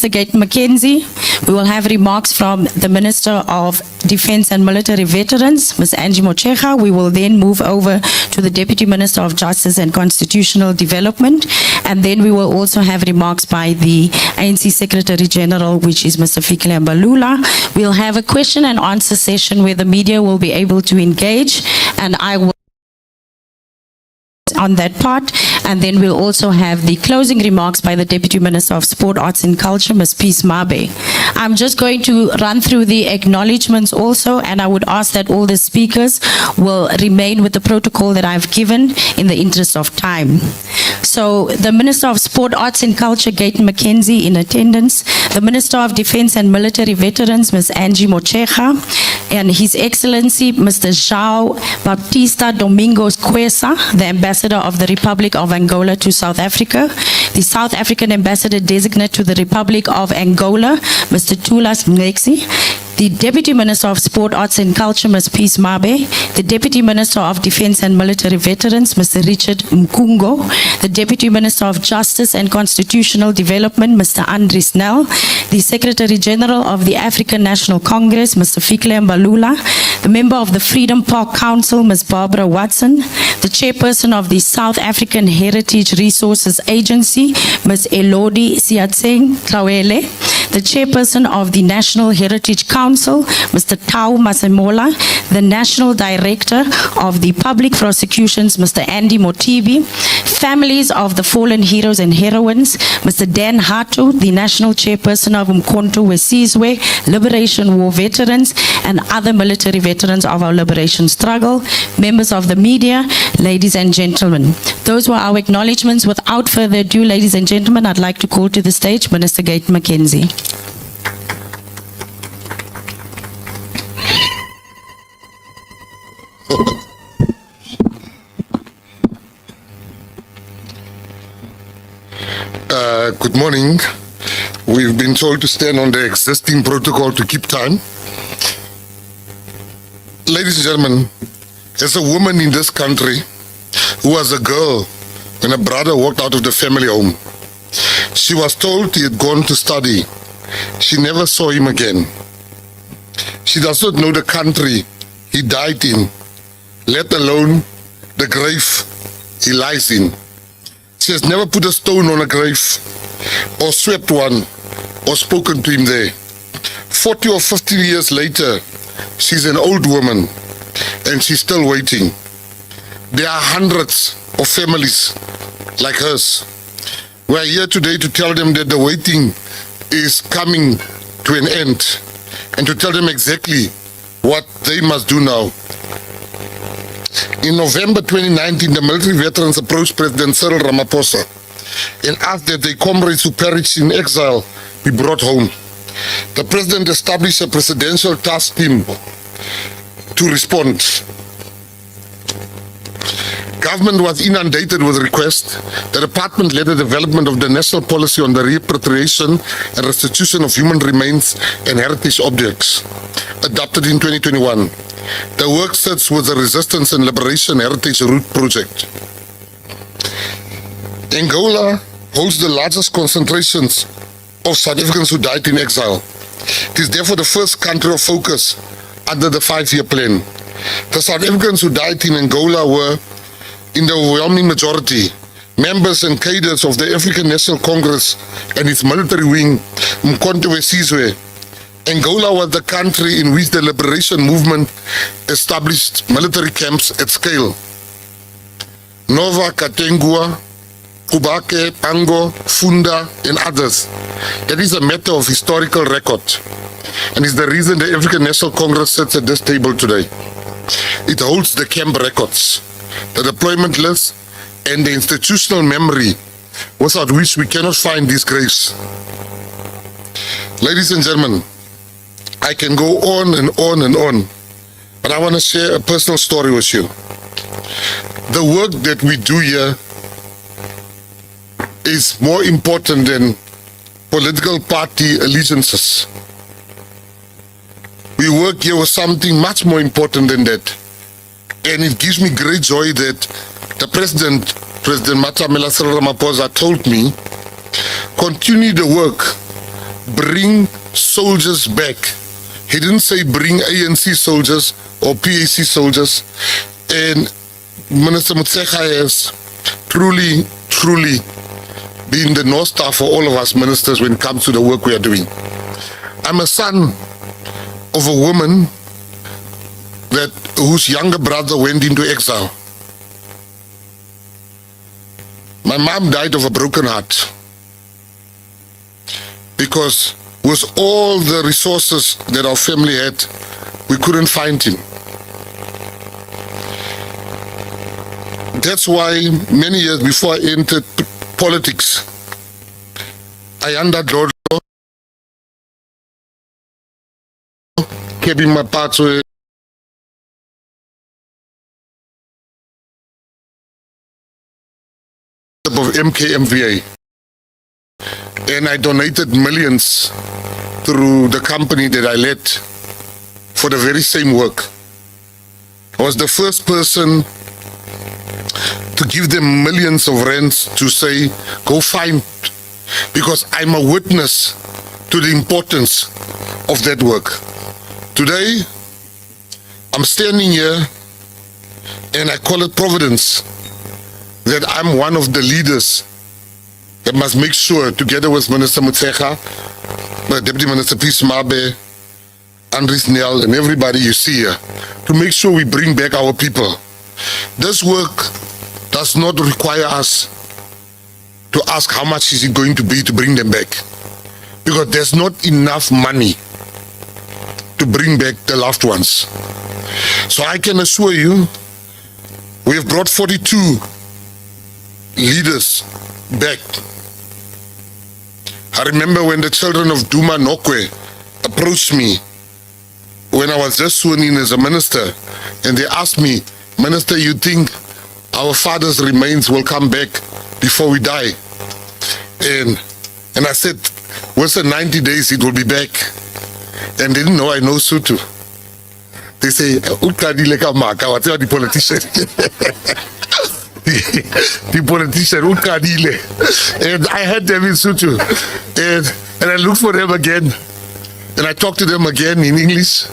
Minister Gayton McKenzie. We will have remarks from the Minister of Defence and Military Veterans, Ms. Angie Motshekga. We will then move over to the Deputy Minister of Justice and Constitutional Development. And then we will also have remarks by the ANC Secretary-General, which is Mr. Fikile Mbalula. We'll have a question and answer session where the media will be able to engage, and I will on that part, and then we'll also have the closing remarks by the Deputy Minister of Sport, Arts and Culture, Ms. Peace Mabe. I'm just going to run through the acknowledgements also, and I would ask that all the speakers will remain with the protocol that I've given in the interest of time. So the Minister of Sport, Arts and Culture, Gayton McKenzie, in attendance. The Minister of Defence and Military Veterans, Ms. Angie Motshekga, and His Excellency Mr. João Baptista Domingos Quesa, the Ambassador of the Republic of Angola to South Africa, the South African Ambassador Designate to the Republic of Angola, Mr. Tulas Ngexi, the Deputy Minister of Sport, Arts and Culture, Ms. Peace Mabe, the Deputy Minister of Defence and Military Veterans, Mr. Richard Mkungo, the Deputy Minister of Justice and Constitutional Development, Mr. Nel, the Secretary-General of the African National Congress, Mr. Fikile Mbalula, the Member of the Freedom Park Council, Ms. Barbara Watson, the Chairperson of the South African Heritage Resources Agency, Ms. Elodie Siatseng Tlawele, the Chairperson of the National Heritage Council, Mr. Tau Masemola, the National Director of the Public Prosecutions, Mr. Andy Motibi, families of the fallen heroes and heroines, Mr. Dan Hatu, the National Chairperson of Umkhonto Wesizwe, Liberation War veterans, and other military veterans of our liberation struggle, members of the media, ladies and gentlemen. Those were our acknowledgements. Without further ado, ladies and gentlemen, I'd like to call to the stage Minister Gayton McKenzie. Good morning. We've been told to stand on the existing protocol to keep time. Ladies and gentlemen, as a woman in this country who was a girl when her brother walked out of the family home, she was told he had gone to study. She never saw him again. She does not know the country he died in, let alone the grave he lies in. She has never put a stone on a grave, or swept one, or spoken to him there. 40 or 50 years later, she's an old woman, and she's still waiting. There are hundreds of families like hers. We are here today to tell them that the waiting is coming to an end, and to tell them exactly what they must do now. In November 2019, the military veterans approached President Cyril Ramaphosa and asked that their comrades who perished in exile be brought home. The President established a presidential task team to respond. Government was inundated with requests. The department led the development of the national policy on the repatriation and restitution of human remains and heritage objects, adopted in 2021. The work sits with the Resistance and Liberation Heritage Route Project. Angola holds the largest concentrations of South Africans who died in exile. It is therefore the first country of focus under the 5-year plan. The South Africans who died in Angola were, in the overwhelming majority, members and cadres of the African National Congress and its military wing, Umkhonto Wesizwe. Angola was the country in which the liberation movement established military camps at scale. Nova, Katengua, Kubake, Pango, Funda, and others. That is a matter of historical record, and is the reason the African National Congress sits at this table today. It holds the camp records, the deployment list, and the institutional memory without which we cannot find these graves. Ladies and gentlemen, I can go on and on and on, but I want to share a personal story with you. The work that we do here is more important than political party allegiances. We work here with something much more important than that. And it gives me great joy that the President Matamela Cyril Ramaphosa, told me, continue the work bring soldiers back. He didn't say bring ANC soldiers or PAC soldiers. And Minister Motshekga has truly been the North Star for all of us ministers when it comes to the work we are doing. I'm a son of a woman whose younger brother went into exile. My mom died of a broken heart because with all the resources that our family had, we couldn't find him. That's why many years before I entered politics, I underdog keeping my pathway of MKMVA, and I donated millions through the company that I led for the very same work. I was the first person to give them millions of rands to say, go find, because I'm a witness to the importance of that work. Today, I'm standing here and I call it providence that I'm one of the leaders that must make sure, together with Minister Motshekga, Deputy Minister Peace Mabe, Minister Nel, and everybody you see here, to make sure we bring back our people. This work does not require us to ask how much is it going to be to bring them back, because there's not enough money to bring back the loved ones. So I can assure you, we have brought 42 leaders back. I remember when the children of Duma Nokwe approached me when I was just sworn in as a minister, and they asked me, Minister, you think our father's remains will come back before we die? And I said, within 90 days it will be back. And they didn't know I know Sotho. They say, "Ukadile ka maka," what's the politician? The politician, Ukadile. And I heard them in Sotho. And I looked for them again. And I talked to them again in English.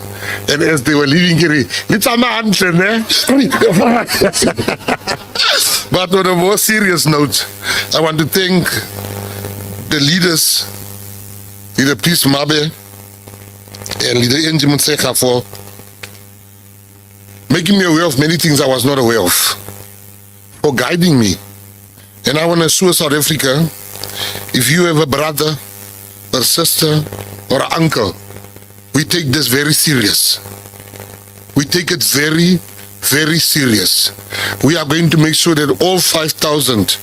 And as they were leaving here, but on a more serious note, I want to thank the leaders, Leader Peace Mabe and Leader Angie Motshekga, for making me aware of many things I was not aware of, for guiding me. And I want to assure South Africa, if you have a brother, or sister, or an uncle, we take this very serious. We take it very, very serious. We are going to make sure that all 5,000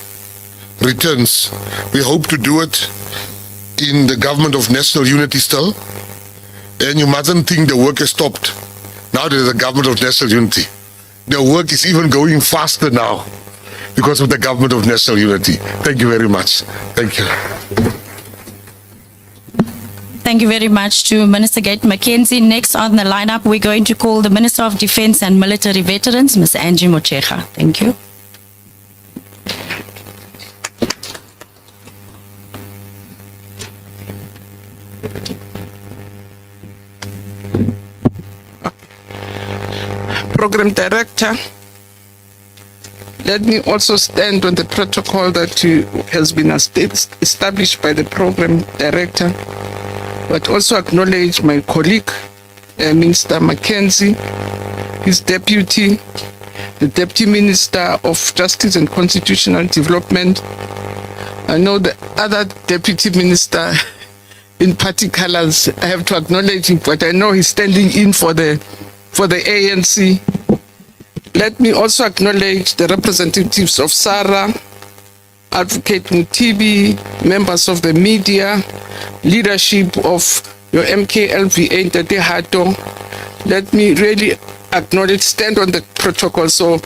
returns, we hope to do it in the government of national unity still. And you mustn't think the work has stopped. Now there is a government of national unity. The work is even going faster now because of the government of national unity. Thank you very much. Thank you. Thank you very much to Minister Gayton McKenzie. Next on the lineup, we're going to call the Minister of Defence and Military Veterans, Ms. Angie Motshekga. Thank you. Program Director, let me also stand on the protocol that has been established by the Program Director, but also acknowledge my colleague, Minister McKenzie, his deputy, the Deputy Minister of Justice and Constitutional Development. I know the other Deputy Minister in party colors, I have to acknowledge him, but I know he's standing in for the ANC. Let me also acknowledge the representatives of SAHRA, Advocate Mutibi, members of the media, leadership of your MKLVA, Tate Hato. Let me really acknowledge, stand on the protocol. So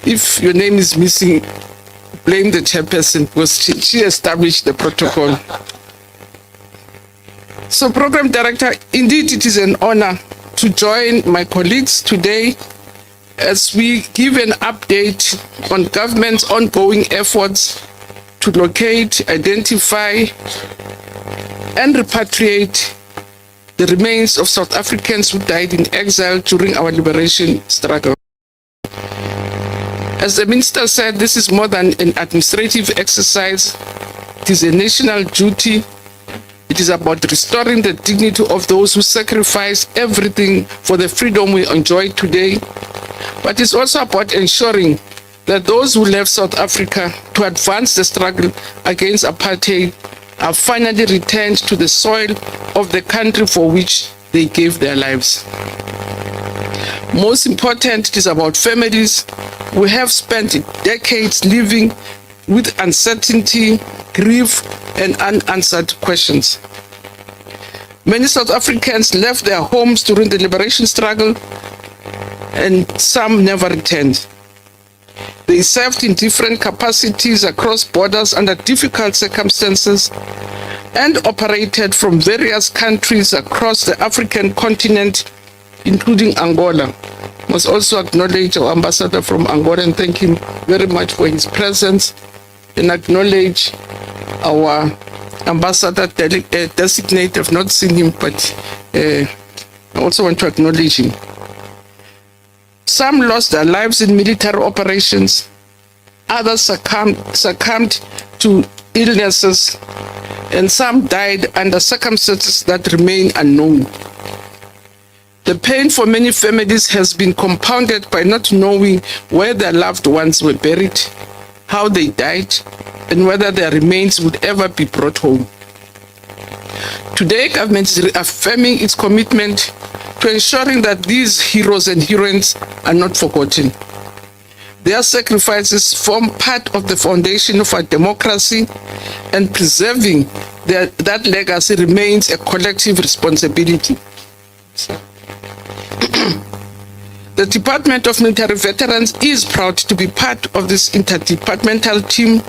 if your name is missing, blame the chairperson, because she established the protocol. So Program Director, indeed it is an honor to join my colleagues today as we give an update on government's ongoing efforts to locate, identify, and repatriate the remains of South Africans who died in exile during our liberation struggle. As the Minister said, this is more than an administrative exercise. It is a national duty. It is about restoring the dignity of those who sacrificed everything for the freedom we enjoy today. But it's also about ensuring that those who left South Africa to advance the struggle against apartheid are finally returned to the soil of the country for which they gave their lives. Most important, it is about families who have spent decades living with uncertainty, grief, and unanswered questions. Many South Africans left their homes during the liberation struggle, and some never returned. They served in different capacities across borders under difficult circumstances and operated from various countries across the African continent, including Angola. I must also acknowledge our ambassador from Angola and thank him very much for his presence, and acknowledge our ambassador designate. I've not seen him, but I also want to acknowledge him. Some lost their lives in military operations. Others succumbed to illnesses, and some died under circumstances that remain unknown. The pain for many families has been compounded by not knowing where their loved ones were buried, how they died, and whether their remains would ever be brought home. Today, government is reaffirming its commitment to ensuring that these heroes and heroines are not forgotten. Their sacrifices form part of the foundation of our democracy, and preserving that legacy remains a collective responsibility. The Department of Military Veterans is proud to be part of this interdepartmental team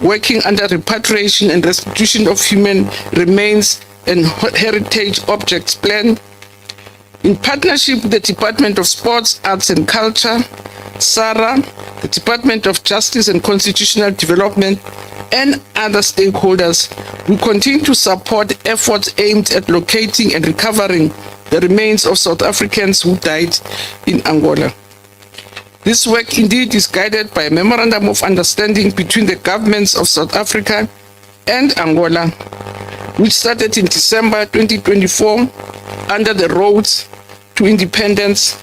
working under repatriation and restitution of human remains and heritage objects plan. In partnership with the Department of Sports, Arts and Culture, SAHRA, the Department of Justice and Constitutional Development, and other stakeholders, we continue to support efforts aimed at locating and recovering the remains of South Africans who died in Angola. This work indeed is guided by a memorandum of understanding between the governments of South Africa and Angola, which started in December 2024 under the Roads to Independence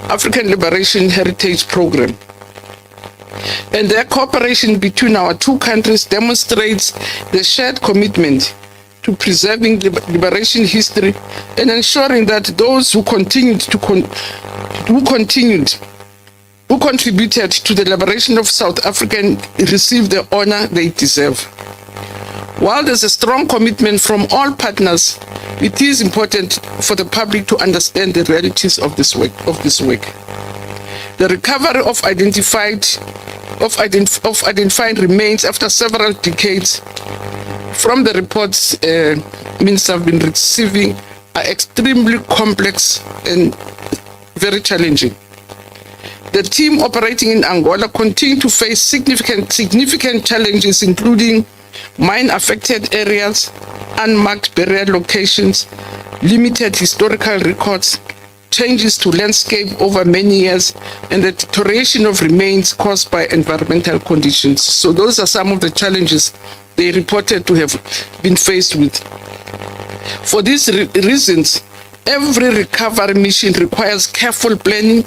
African Liberation Heritage Program. And their cooperation between our two countries demonstrates the shared commitment to preserving liberation history and ensuring that those who contributed to the liberation of South Africa receive the honor they deserve. While there's a strong commitment from all partners, it is important for the public to understand the realities of this work. The recovery of identified remains after several decades from the reports Minister have been receiving are extremely complex and very challenging. The team operating in Angola continue to face significant challenges, including mine-affected areas, unmarked burial locations, limited historical records, changes to landscape over many years, and the deterioration of remains caused by environmental conditions. So those are some of the challenges they reported to have been faced with. For these reasons, every recovery mission requires careful planning,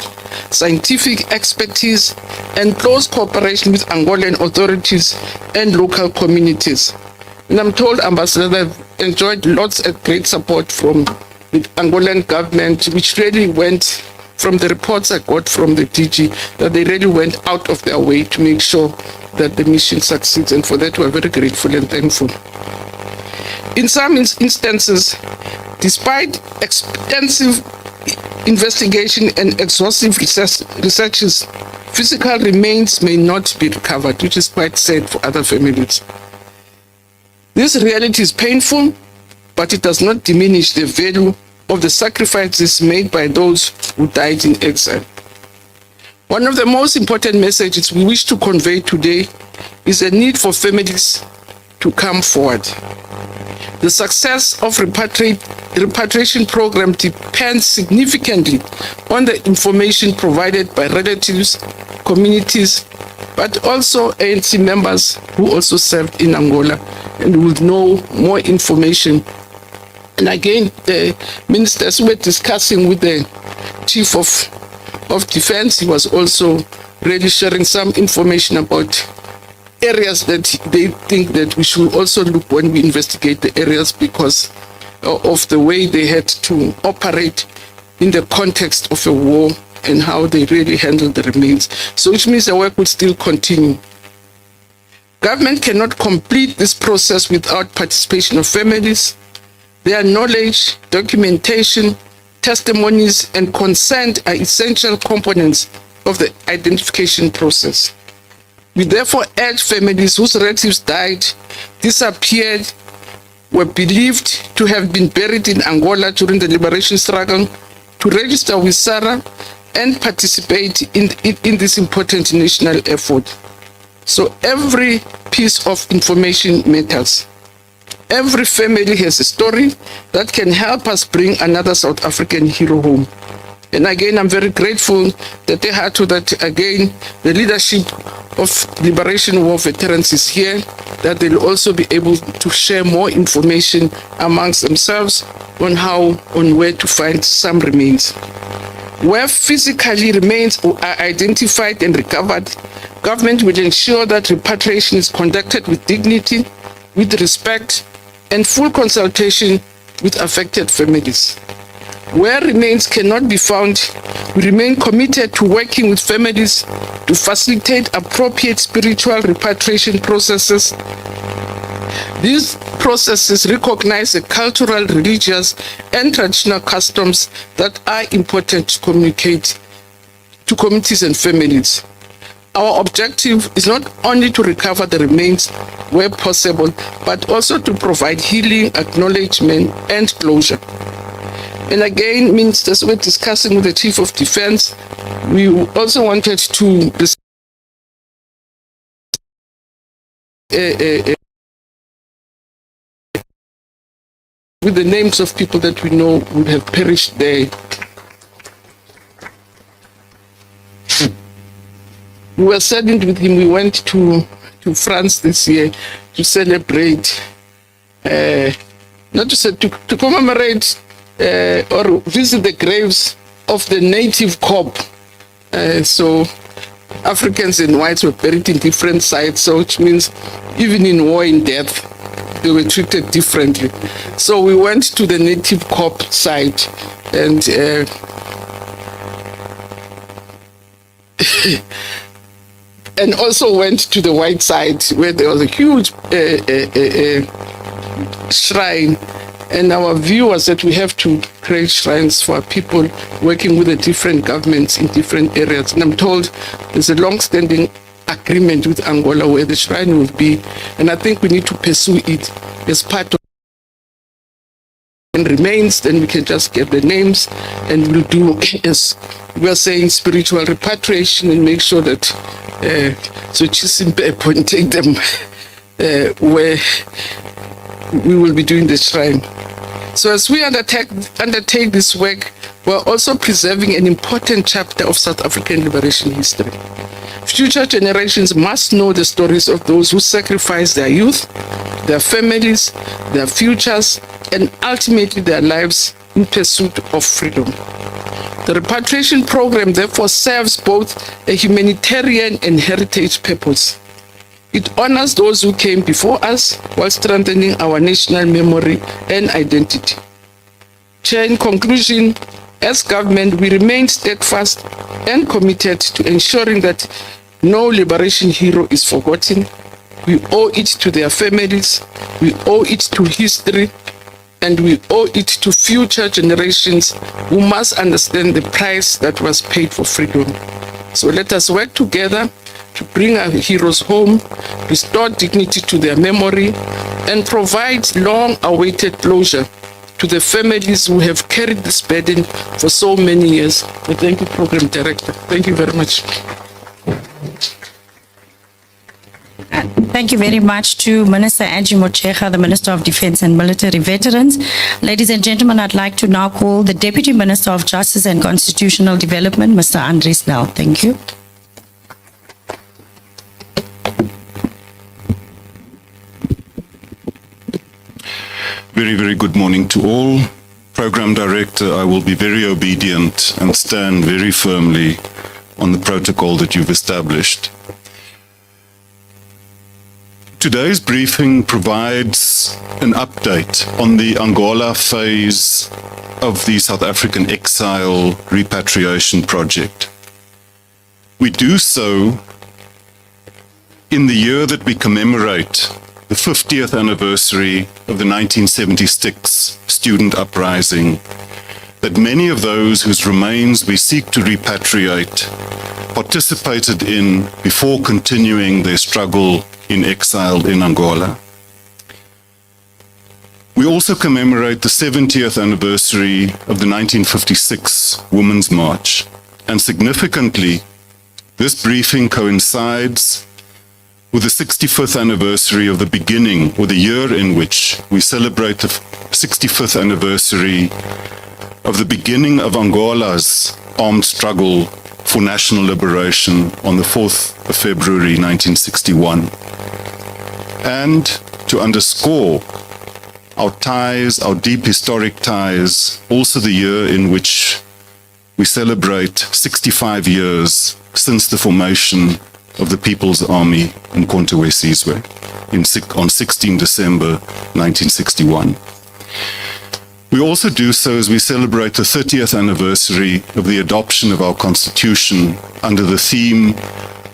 scientific expertise, and close cooperation with Angolan authorities and local communities. And I'm told, Ambassador, that I've enjoyed lots of great support from the Angolan government, which really went, from the reports I got from the DG, that they really went out of their way to make sure that the mission succeeds, and for that we're very grateful and thankful. In some instances, despite extensive investigation and exhaustive researches, physical remains may not be recovered, which is quite sad for other families. This reality is painful, but it does not diminish the value of the sacrifices made by those who died in exile. One of the most important messages we wish to convey today is a need for families to come forward. The success of repatriation program depends significantly on the information provided by relatives, communities, but also ANC members who also served in Angola and will know more information. And again, the ministers were discussing with the Chief of Defense. He was also really sharing some information about areas that they think that we should also look when we investigate the areas because of the way they had to operate in the context of a war and how they really handled the remains. So which means the work will still continue. Government cannot complete this process without participation of families. Their knowledge, documentation, testimonies, and consent are essential components of the identification process. We therefore urge families whose relatives died, disappeared, were believed to have been buried in Angola during the liberation struggle to register with SAHRA and participate in this important national effort. So every piece of information matters. Every family has a story that can help us bring another South African hero home. And again, I'm very grateful that they had to that again, the leadership of Liberation War veterans is here, that they'll also be able to share more information amongst themselves on where to find some remains. Where physically remains are identified and recovered, government will ensure that repatriation is conducted with dignity, with respect, and full consultation with affected families. Where remains cannot be found, we remain committed to working with families to facilitate appropriate spiritual repatriation processes. These processes recognize the cultural, religious, and traditional customs that are important to communicate to communities and families. Our objective is not only to recover the remains where possible, but also to provide healing, acknowledgement, and closure. And again, ministers were discussing with the Chief of Defense. We also wanted to discuss with the names of people that we know would have perished there. We were saddened with him. We went to France this year to celebrate, not to say, to commemorate or visit the graves of the native corps. So Africans and whites were buried in different sites, so which means even in war and death, they were treated differently. So we went to the native corps site and and also went to the white side where there was a huge shrine. And our view was that we have to create shrines for people working with the different governments in different areas. And I'm told there's a long-standing agreement with Angola where the shrine will be. And I think we need to pursue it as part of and remains. Then we can just get the names and we'll do, as we are saying, spiritual repatriation and make sure that so Chisimpe and take them where we will be doing the shrine. So as we undertake this work, we're also preserving an important chapter of South African liberation history. Future generations must know the stories of those who sacrificed their youth, their families, their futures, and ultimately their lives in pursuit of freedom. The repatriation program therefore serves both a humanitarian and heritage purpose. It honors those who came before us while strengthening our national memory and identity. Chair, in conclusion, as government, we remain steadfast and committed to ensuring that no liberation hero is forgotten. We owe it to their families, we owe it to history, and we owe it to future generations who must understand the price that was paid for freedom. So let us work together to bring our heroes home, restore dignity to their memory, and provide long-awaited closure to the families who have carried this burden for so many years. Thank you, Program Director. Thank you very much. Thank you very much to Minister Angie Motshekga, the Minister of Defence and Military Veterans. Ladies and gentlemen, I'd like to now call the Deputy Minister of Justice and Constitutional Development, Mr. Minister Nel. Thank you. Very, very good morning to all. Program Director, I will be very obedient and stand very firmly on the protocol that you've established. Today's briefing provides an update on the Angola phase of the South African Exile Repatriation Project. We do so in the year that we commemorate the 50th anniversary of the 1976 student uprising, that many of those whose remains we seek to repatriate participated in before continuing their struggle in exile in Angola. We also commemorate the 70th anniversary of the 1956 Women's March, and significantly, this briefing coincides with the 65th anniversary of the beginning, or the year in which we celebrate the 65th anniversary of the beginning of Angola's armed struggle for national liberation on the 4th of February 1961. And to underscore our ties, our deep historic ties, also the year in which we celebrate 65 years since the formation of the People's Army in Kontawesizwe on 16 December 1961. We also do so as we celebrate the 30th anniversary of the adoption of our Constitution under the theme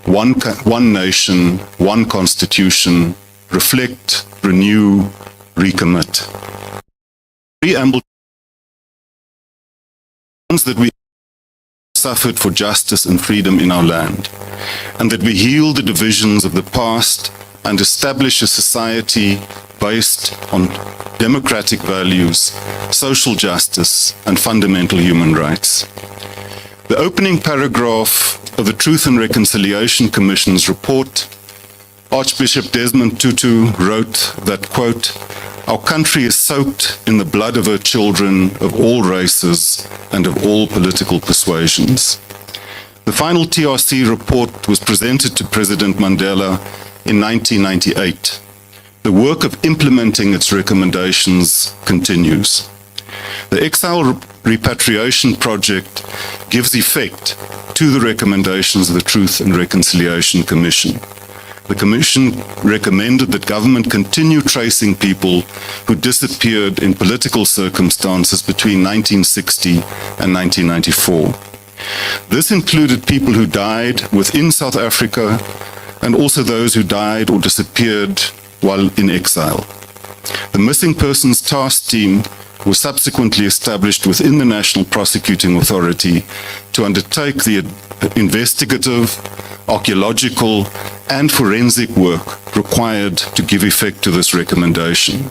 One Nation, One Constitution, Reflect, Renew, Recommit. Preamble that we suffered for justice and freedom in our land, and that we heal the divisions of the past and establish a society based on democratic values, social justice, and fundamental human rights. The opening paragraph of the Truth and Reconciliation Commission's report, Archbishop Desmond Tutu wrote that, quote, "Our country is soaked in the blood of her children of all races and of all political persuasions." The final TRC report was presented to President Mandela in 1998. The work of implementing its recommendations continues. The Exile Repatriation Project gives effect to the recommendations of the Truth and Reconciliation Commission. The Commission recommended that government continue tracing people who disappeared in political circumstances between 1960 and 1994. This included people who died within South Africa and also those who died or disappeared while in exile. The Missing Persons Task Team was subsequently established within the National Prosecuting Authority to undertake the investigative, archaeological, and forensic work required to give effect to this recommendation.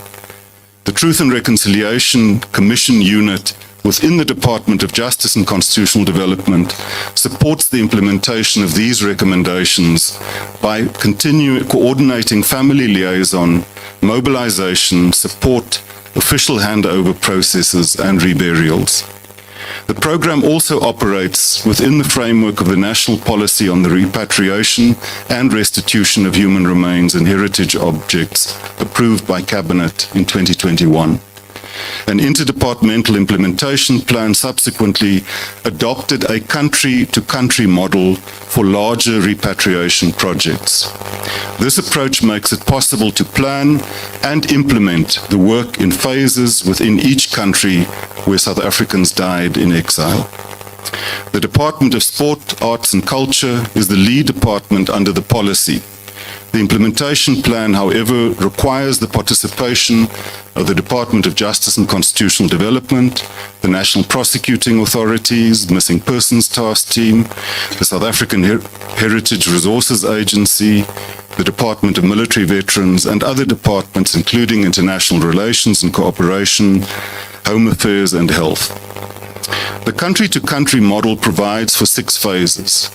The Truth and Reconciliation Commission unit within the Department of Justice and Constitutional Development supports the implementation of these recommendations by coordinating family liaison, mobilization, support, official handover processes, and reburials. The program also operates within the framework of the National Policy on the Repatriation and Restitution of Human Remains and Heritage Objects approved by Cabinet in 2021. An interdepartmental implementation plan subsequently adopted a country-to-country model for larger repatriation projects. This approach makes it possible to plan and implement the work in phases within each country where South Africans died in exile. The Department of Sport, Arts and Culture is the lead department under the policy. The implementation plan, however, requires the participation of the Department of Justice and Constitutional Development, the National Prosecuting Authorities, Missing Persons Task Team, the South African Heritage Resources Agency, the Department of Military Veterans, and other departments, including International Relations and Cooperation, Home Affairs, and Health. The country-to-country model provides for 6 phases.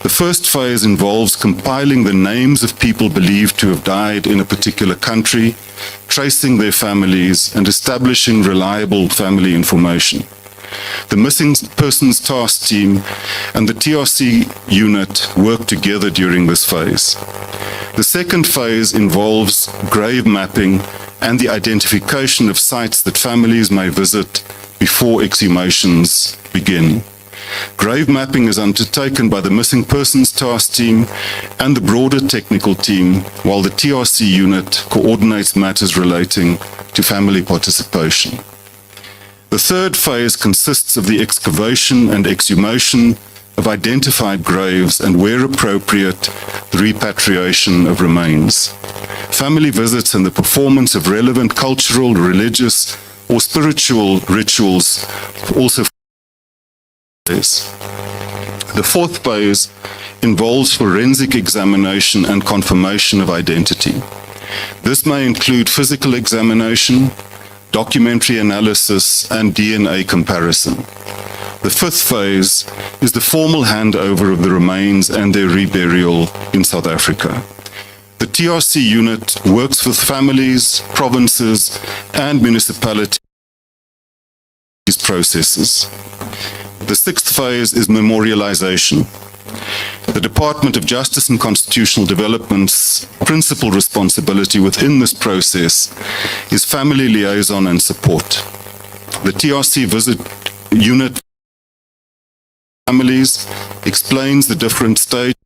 The first phase involves compiling the names of people believed to have died in a particular country, tracing their families, and establishing reliable family information. The Missing Persons Task Team and the TRC unit work together during this phase. The second phase involves grave mapping and the identification of sites that families may visit before exhumations begin. Grave mapping is undertaken by the Missing Persons Task Team and the broader technical team, while the TRC unit coordinates matters relating to family participation. The third phase consists of the excavation and exhumation of identified graves and, where appropriate, the repatriation of remains. Family visits and the performance of relevant cultural, religious, or spiritual rituals also. The fourth phase involves forensic examination and confirmation of identity. This may include physical examination, documentary analysis, and DNA comparison. The fifth phase is the formal handover of the remains and their reburial in South Africa. The TRC unit works with families, provinces, and municipalities in these processes. The sixth phase is memorialization. The Department of Justice and Constitutional Development's principal responsibility within this process is family liaison and support. The TRC visit unit families, explains the different stages,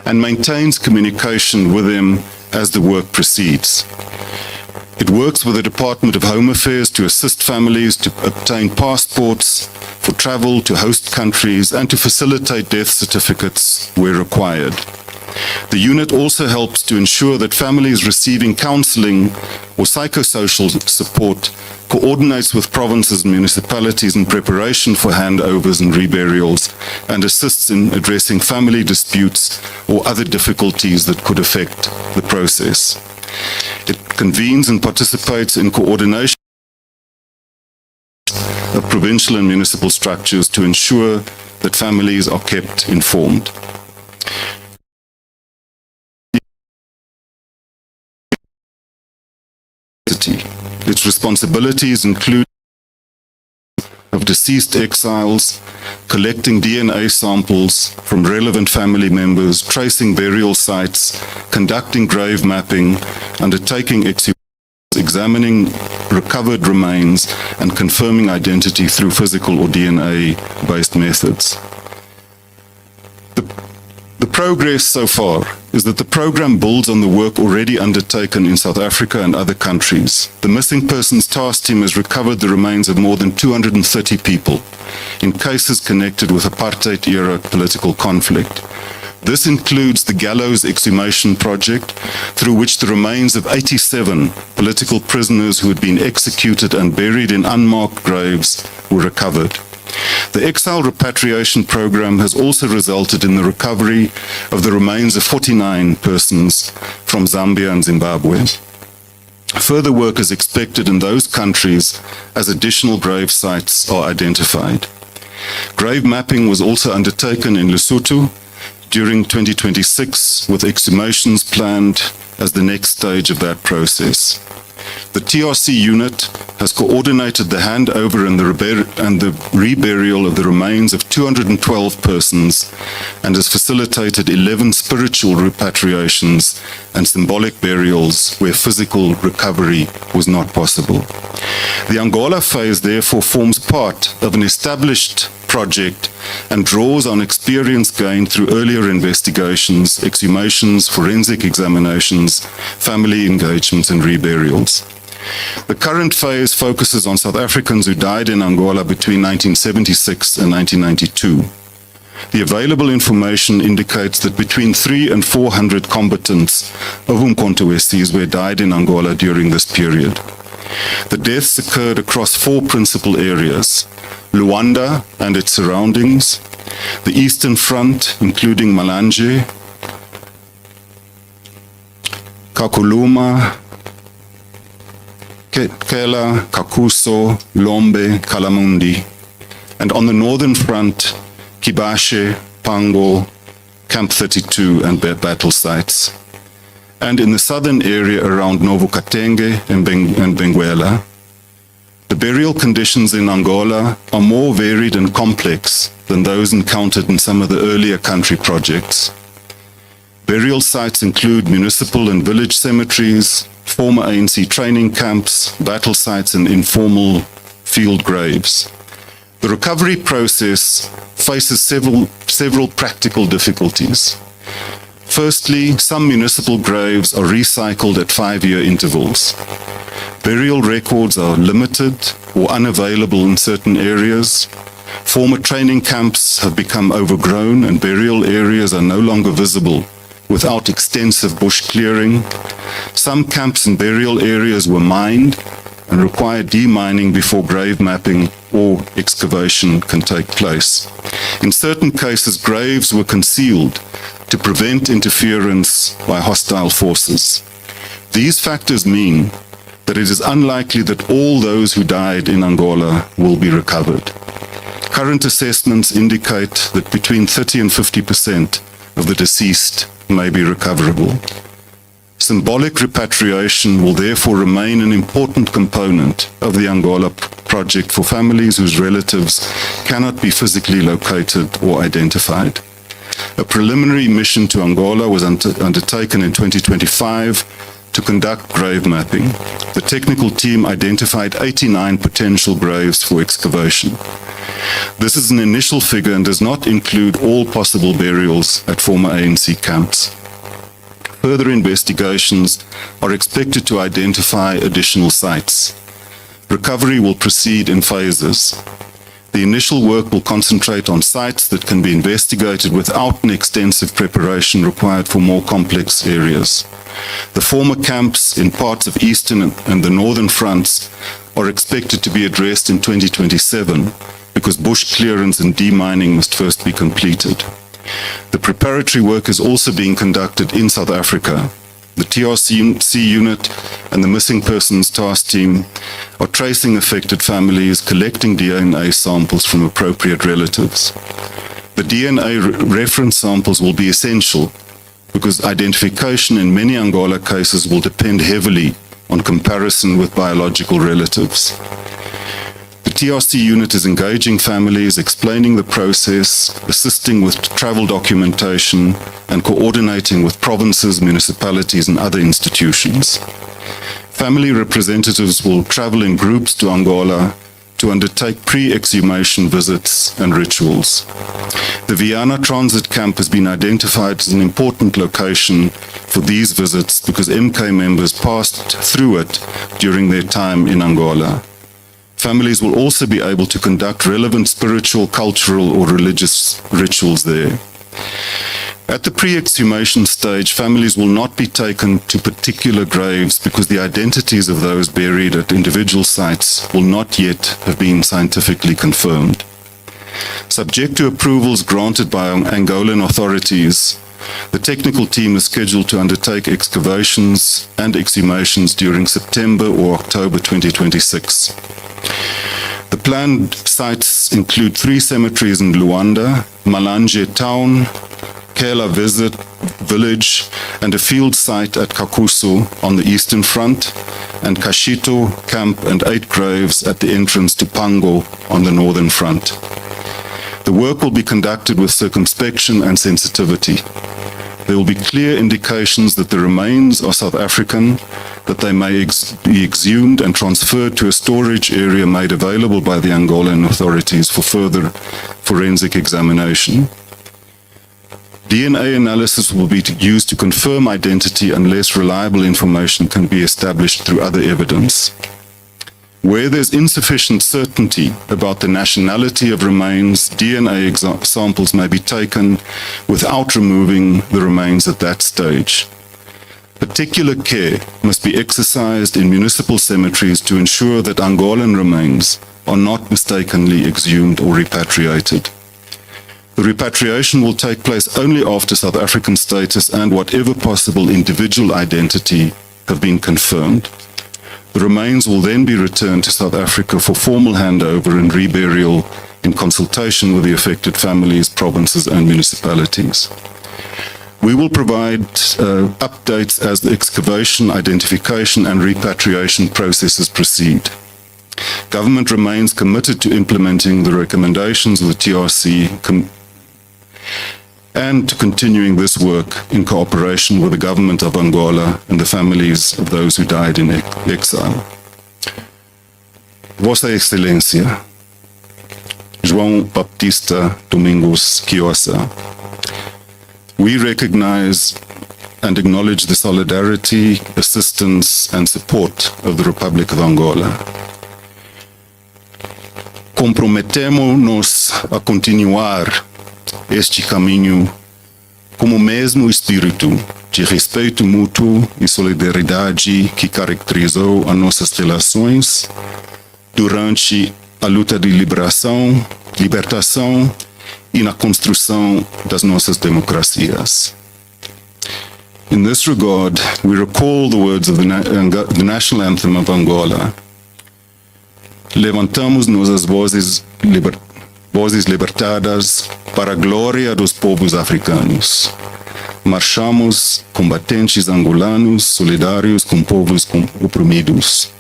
and maintains communication with them as the work proceeds. It works with the Department of Home Affairs to assist families to obtain passports for travel to host countries and to facilitate death certificates where required. The unit also helps to ensure that families receiving counseling or psychosocial support coordinates with provinces and municipalities in preparation for handovers and reburials and assists in addressing family disputes or other difficulties that could affect the process. It convenes and participates in coordination of provincial and municipal structures to ensure that families are kept informed. Its responsibilities include of deceased exiles, collecting DNA samples from relevant family members, tracing burial sites, conducting grave mapping, undertaking examining recovered remains, and confirming identity through physical or DNA-based methods. The progress so far is that the program builds on the work already undertaken in South Africa and other countries. The Missing Persons Task Team has recovered the remains of more than 230 people in cases connected with apartheid-era political conflict. This includes the Gallows Exhumation Project, through which the remains of 87 political prisoners who had been executed and buried in unmarked graves were recovered. The Exile Repatriation Program has also resulted in the recovery of the remains of 49 persons from Zambia and Zimbabwe. Further work is expected in those countries as additional grave sites are identified. Grave mapping was also undertaken in Lesotho during 2026, with exhumations planned as the next stage of that process. The TRC unit has coordinated the handover and the reburial of the remains of 212 persons and has facilitated 11 spiritual repatriations and symbolic burials where physical recovery was not possible. The Angola phase therefore forms part of an established project and draws on experience gained through earlier investigations, exhumations, forensic examinations, family engagements, and reburials. The current phase focuses on South Africans who died in Angola between 1976 and 1992. The available information indicates that between 300 and 400 combatants of Umkhonto died in Angola during this period. The deaths occurred across 4 principal areas: Luanda and its surroundings, the Eastern Front, including Malanje, Kakuluma, Kela, Kakuso, Lombe, Kalamundi, and on the Northern Front, Kibashe, Pango, Camp 32 and battle sites. And in the southern area around Novokatenge and Benguela, the burial conditions in Angola are more varied and complex than those encountered in some of the earlier country projects. Burial sites include municipal and village cemeteries, former ANC training camps, battle sites and informal field graves. The recovery process faces several practical difficulties. Firstly, some municipal graves are recycled at 5-year intervals. Burial records are limited or unavailable in certain areas. Former training camps have become overgrown and burial areas are no longer visible without extensive bush clearing. Some camps and burial areas were mined and require demining before grave mapping or excavation can take place. In certain cases, graves were concealed to prevent interference by hostile forces. These factors mean that it is unlikely that all those who died in Angola will be recovered. Current assessments indicate that between 30 and 50% of the deceased may be recoverable. Symbolic repatriation will therefore remain an important component of the Angola project for families whose relatives cannot be physically located or identified. A preliminary mission to Angola was undertaken in 2025 to conduct grave mapping. The technical team identified 89 potential graves for excavation. This is an initial figure and does not include all possible burials at former ANC camps. Further investigations are expected to identify additional sites. Recovery will proceed in phases. The initial work will concentrate on sites that can be investigated without an extensive preparation required for more complex areas. The former camps in parts of eastern and the northern fronts are expected to be addressed in 2027 because bush clearance and demining must first be completed. The preparatory work is also being conducted in South Africa. The TRC unit and the Missing Persons Task Team are tracing affected families, collecting DNA samples from appropriate relatives. The DNA reference samples will be essential because identification in many Angola cases will depend heavily on comparison with biological relatives. The TRC unit is engaging families, explaining the process, assisting with travel documentation, and coordinating with provinces, municipalities, and other institutions. Family representatives will travel in groups to Angola to undertake pre-exhumation visits and rituals. The Viana transit camp has been identified as an important location for these visits because MK members passed through it during their time in Angola. Families will also be able to conduct relevant spiritual, cultural, or religious rituals there. At the pre-exhumation stage, families will not be taken to particular graves because the identities of those buried at individual sites will not yet have been scientifically confirmed. Subject to approvals granted by Angolan authorities, the technical team is scheduled to undertake excavations and exhumations during September or October 2026. The planned sites include 3 cemeteries in Luanda, Malanje town, Kela village, and a field site at Kakuso on the eastern front, and Kashito camp and 8 graves at the entrance to Pango on the northern front. The work will be conducted with circumspection and sensitivity. There will be clear indications that the remains are South African, that they may be exhumed and transferred to a storage area made available by the Angolan authorities for further forensic examination. DNA analysis will be used to confirm identity unless reliable information can be established through other evidence. Where there's insufficient certainty about the nationality of remains, DNA samples may be taken without removing the remains at that stage. Particular care must be exercised in municipal cemeteries to ensure that Angolan remains are not mistakenly exhumed or repatriated. The repatriation will take place only after South African status and whatever possible individual identity have been confirmed. The remains will then be returned to South Africa for formal handover and reburial in consultation with the affected families, provinces and municipalities. We will provide updates as the excavation, identification and repatriation processes proceed. Government remains committed to implementing the recommendations of the TRC and to continuing this work in cooperation with the government of Angola and the families of those who died in exile. Vossa Excelência, João Baptista Domingos Quiosa, we recognize and acknowledge the solidarity, assistance and support of the Republic of Angola. Comprometemo-nos a continuar este caminho como o mesmo espírito de respeito mútuo e solidariedade que caracterizou as nossas relações durante a luta de libertação e na construção das nossas democracias. In this regard, we recall the words of the national anthem of Angola. Levantamos nossas vozes libertadas para a glória dos povos africanos. Marchamos combatentes angolanos solidários com povos oprimidos.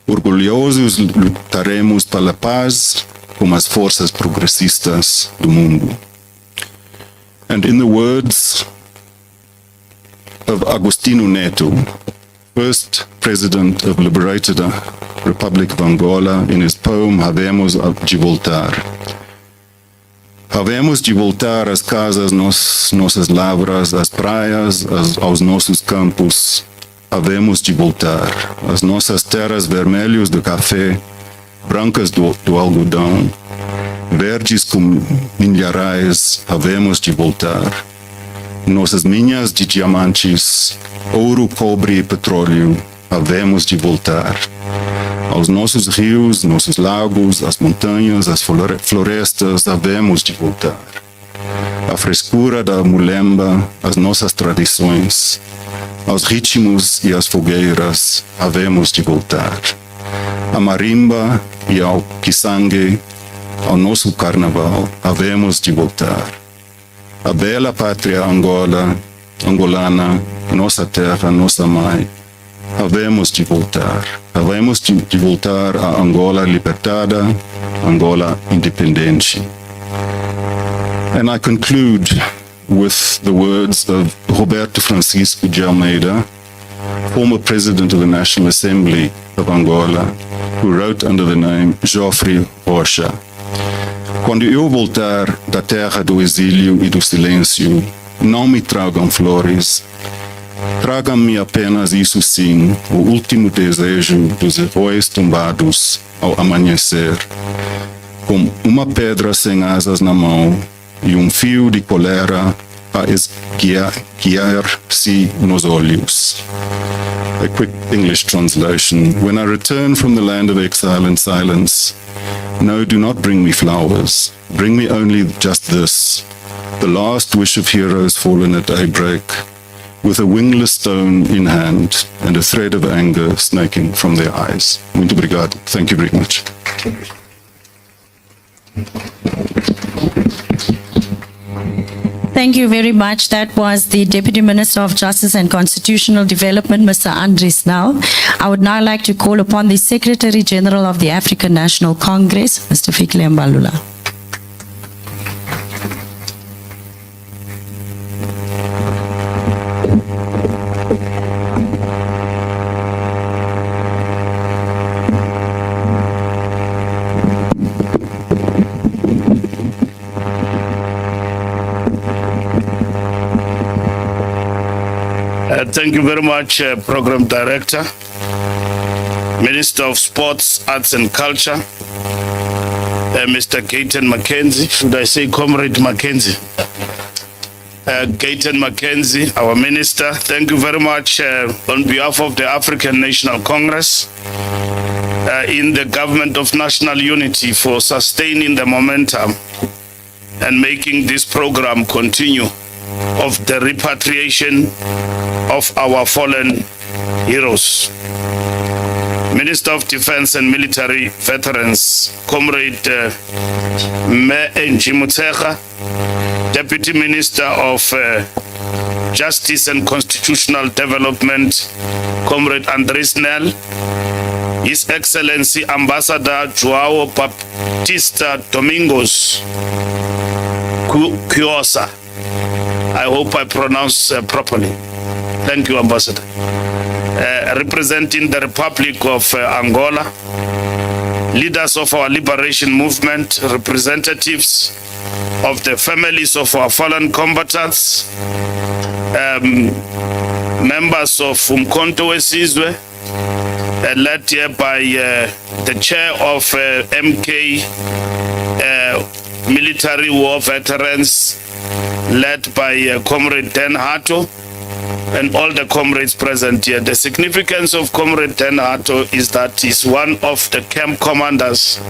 Orgulhosos lutaremos pela paz com as forças progressistas do mundo. And in the words of Agostinho Neto, first president of liberated Republic of Angola, in his poem Havemos de Voltar. Havemos de voltar às casas, nossas lavras, às praias, aos nossos campos. Havemos de voltar às nossas terras vermelhas do café, brancas do algodão, verdes como milharais. Havemos de voltar. Nossas minas de diamantes, ouro, cobre e petróleo. Havemos de voltar aos nossos rios, nossos lagos, às montanhas, às florestas. Havemos de voltar. A frescura da mulemba, as nossas tradições, aos ritmos e às fogueiras. Havemos de voltar. A marimba e ao quisangue, ao nosso carnaval. Havemos de voltar. A bela pátria angolana, nossa terra, nossa mãe. Havemos de voltar. Havemos de voltar a Angola libertada, Angola independente. And I conclude with the words of Roberto Francisco de Almeida, former president of the National Assembly of Angola, who wrote under the name Joffre Rocha. Quando eu voltar da terra do exílio e do silêncio, não me tragam flores. Tragam-me apenas isso sim, o último desejo dos heróis tombados ao amanhecer, com uma pedra sem asas na mão e um fio de cólera a esguiar-se nos olhos. A quick English translation. When I return from the land of exile and silence, no, do not bring me flowers. Bring me only just this, the last wish of heroes fallen at daybreak, with a wingless stone in hand and a thread of anger snaking from their eyes. Muito obrigado. Thank you very much. Thank you very much. That was the Deputy Minister of Justice and Constitutional Development, Mr. Minister Nel. I would now like to call upon the Secretary-General of the African National Congress, Mr. Fikile Mbalula. Thank you very much, Program Director, Minister of Sports, Arts and Culture, Mr. Gayton McKenzie, should I say Comrade McKenzie? Gayton McKenzie, our Minister, thank you very much on behalf of the African National Congress in the Government of National Unity for sustaining the momentum and making this program continue of the repatriation of our fallen heroes. Minister of Defense and Military Veterans, Comrade Angie Motshekga, Deputy Minister of Justice and Constitutional Development, Comrade Minister Nel, His Excellency Ambassador Joao Baptista Domingos Quiosa. I hope I pronounce properly. Thank you, Ambassador. Representing the Republic of Angola, leaders of our liberation movement, representatives of the families of our fallen combatants, members of Umkhonto weSizwe, led here by the chair of MK Military War Veterans, led by Comrade Den Hato, and all the comrades present here. The significance of Comrade Den Hato is that he's one of the camp commanders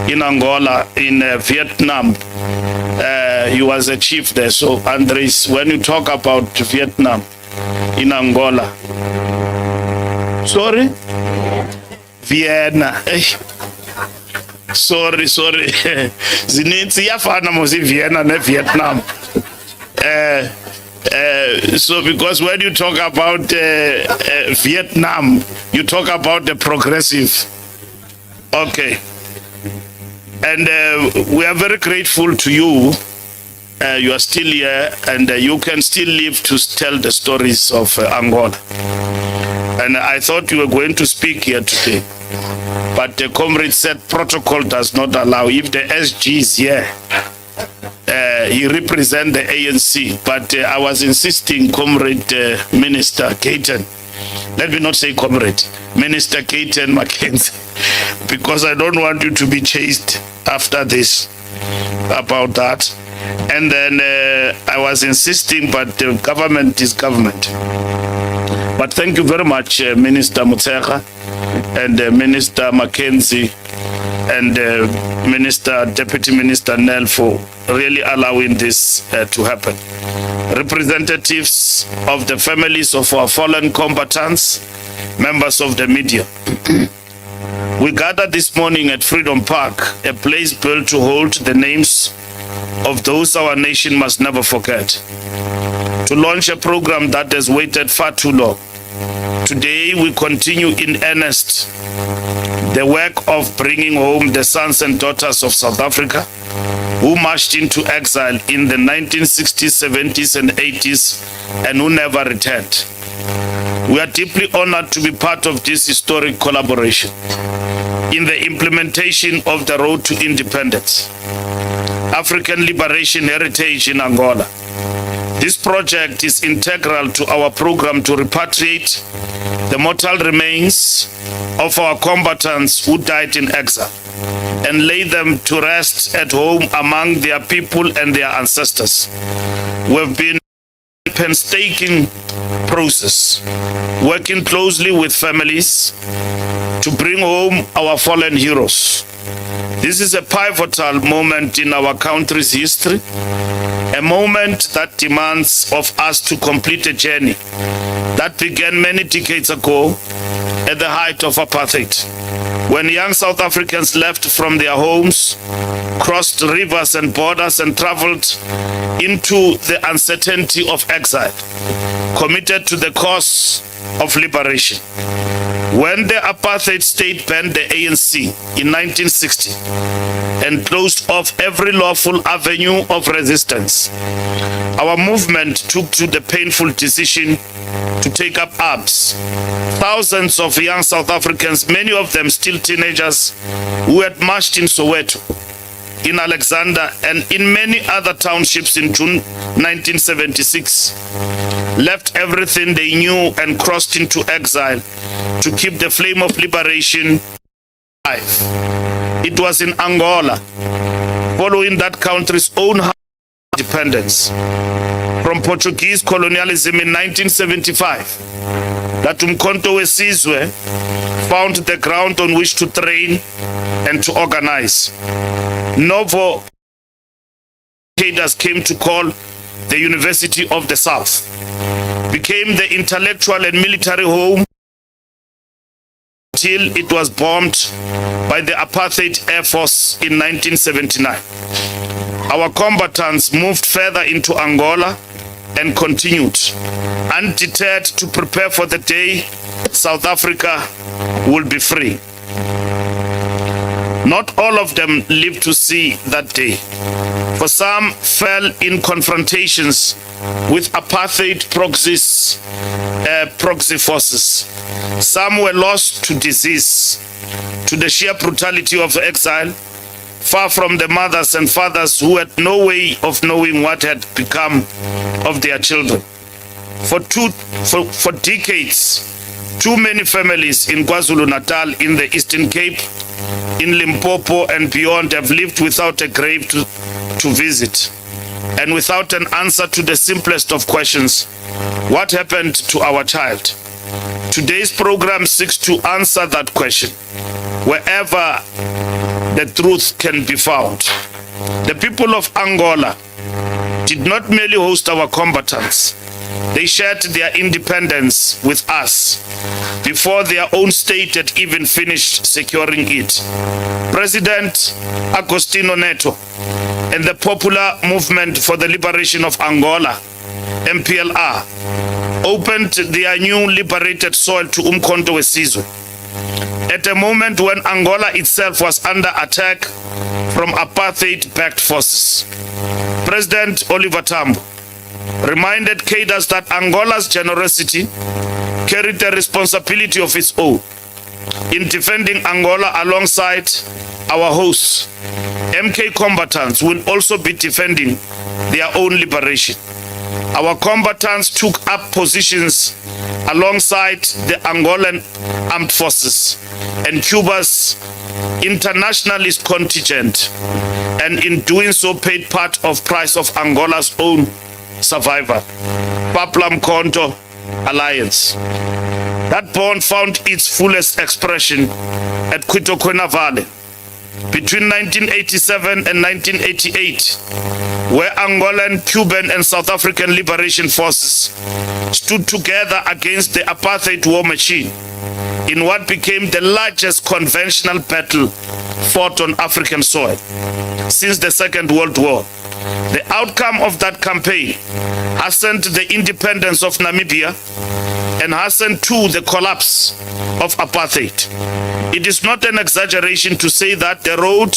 in Angola, in Vietnam. He was a chief there. So, Andres, when you talk about Vietnam, in Angola, sorry? Vienna. Sorry. Zinitsi yafana mozi Vienna ne Vietnam. So because when you talk about Vietnam, you talk about the progressive. Okay. And we are very grateful to you. You are still here and you can still live to tell the stories of Angola. And I thought you were going to speak here today. But the comrade said protocol does not allow. If the SG is here, he represents the ANC. But I was insisting, Comrade Minister Gayton, let me not say Comrade, Minister Gayton McKenzie, because I don't want you to be chased after this about that. And then I was insisting, but the government is government. But thank you very much, Minister Motshekga and Minister McKenzie and Deputy Minister Nel for really allowing this to happen. Representatives of the families of our fallen combatants, members of the media. We gathered this morning at Freedom Park, a place built to hold the names of those our nation must never forget, to launch a program that has waited far too long. Today we continue in earnest the work of bringing home the sons and daughters of South Africa who marched into exile in the 1960s, 70s and 80s and who never returned. We are deeply honored to be part of this historic collaboration in the implementation of the road to independence, African liberation heritage in Angola. This project is integral to our program to repatriate the mortal remains of our combatants who died in exile and lay them to rest at home among their people and their ancestors. We've been in a painstaking process, working closely with families to bring home our fallen heroes. This is a pivotal moment in our country's history, a moment that demands of us to complete a journey that began many decades ago at the height of apartheid, when young South Africans left from their homes, crossed rivers and borders and traveled into the uncertainty of exile, committed to the cause of liberation. When the apartheid state banned the ANC in 1960 and closed off every lawful avenue of resistance, our movement took to the painful decision to take up arms. Thousands of young South Africans, many of them still teenagers, who had marched in Soweto, in Alexander, and in many other townships in June 1976, left everything they knew and crossed into exile to keep the flame of liberation alive. It was in Angola, following that country's own independence from Portuguese colonialism in 1975, that Umkhonto weSizwe found the ground on which to train and to organize. Novo educators came to call the University of the South, became the intellectual and military home till it was bombed by the Apartheid Air Force in 1979. Our combatants moved further into Angola and continued, undeterred, to prepare for the day South Africa will be free. Not all of them lived to see that day. For some fell in confrontations with apartheid proxy forces. Some were lost to disease, to the sheer brutality of exile, far from the mothers and fathers who had no way of knowing what had become of their children. For decades, too many families in KwaZulu-Natal, in the Eastern Cape, in Limpopo and beyond have lived without a grave to visit, and without an answer to the simplest of questions: what happened to our child? Today's program seeks to answer that question, wherever the truth can be found. The people of Angola did not merely host our combatants, they shared their independence with us before their own state had even finished securing it. President Agostinho Neto and the Popular Movement for the Liberation of Angola, MPLA, opened their new liberated soil to Umkhonto weSizwe at a moment when Angola itself was under attack from apartheid-backed forces. President Oliver Tambo reminded cadres that Angola's generosity carried a responsibility of its own in defending Angola alongside our hosts. MK combatants will also be defending their own liberation. Our combatants took up positions alongside the Angolan armed forces and Cuba's internationalist contingent, and in doing so paid part of price of Angola's own survival, Papla Mkhonto Alliance. That bond found its fullest expression at Pretoria Valley between 1987 and 1988, where Angolan, Cuban, and South African liberation forces stood together against the apartheid war machine in what became the largest conventional battle fought on African soil since the Second World War. The outcome of that campaign hastened the independence of Namibia and hastened too the collapse of apartheid. It is not an exaggeration to say that the road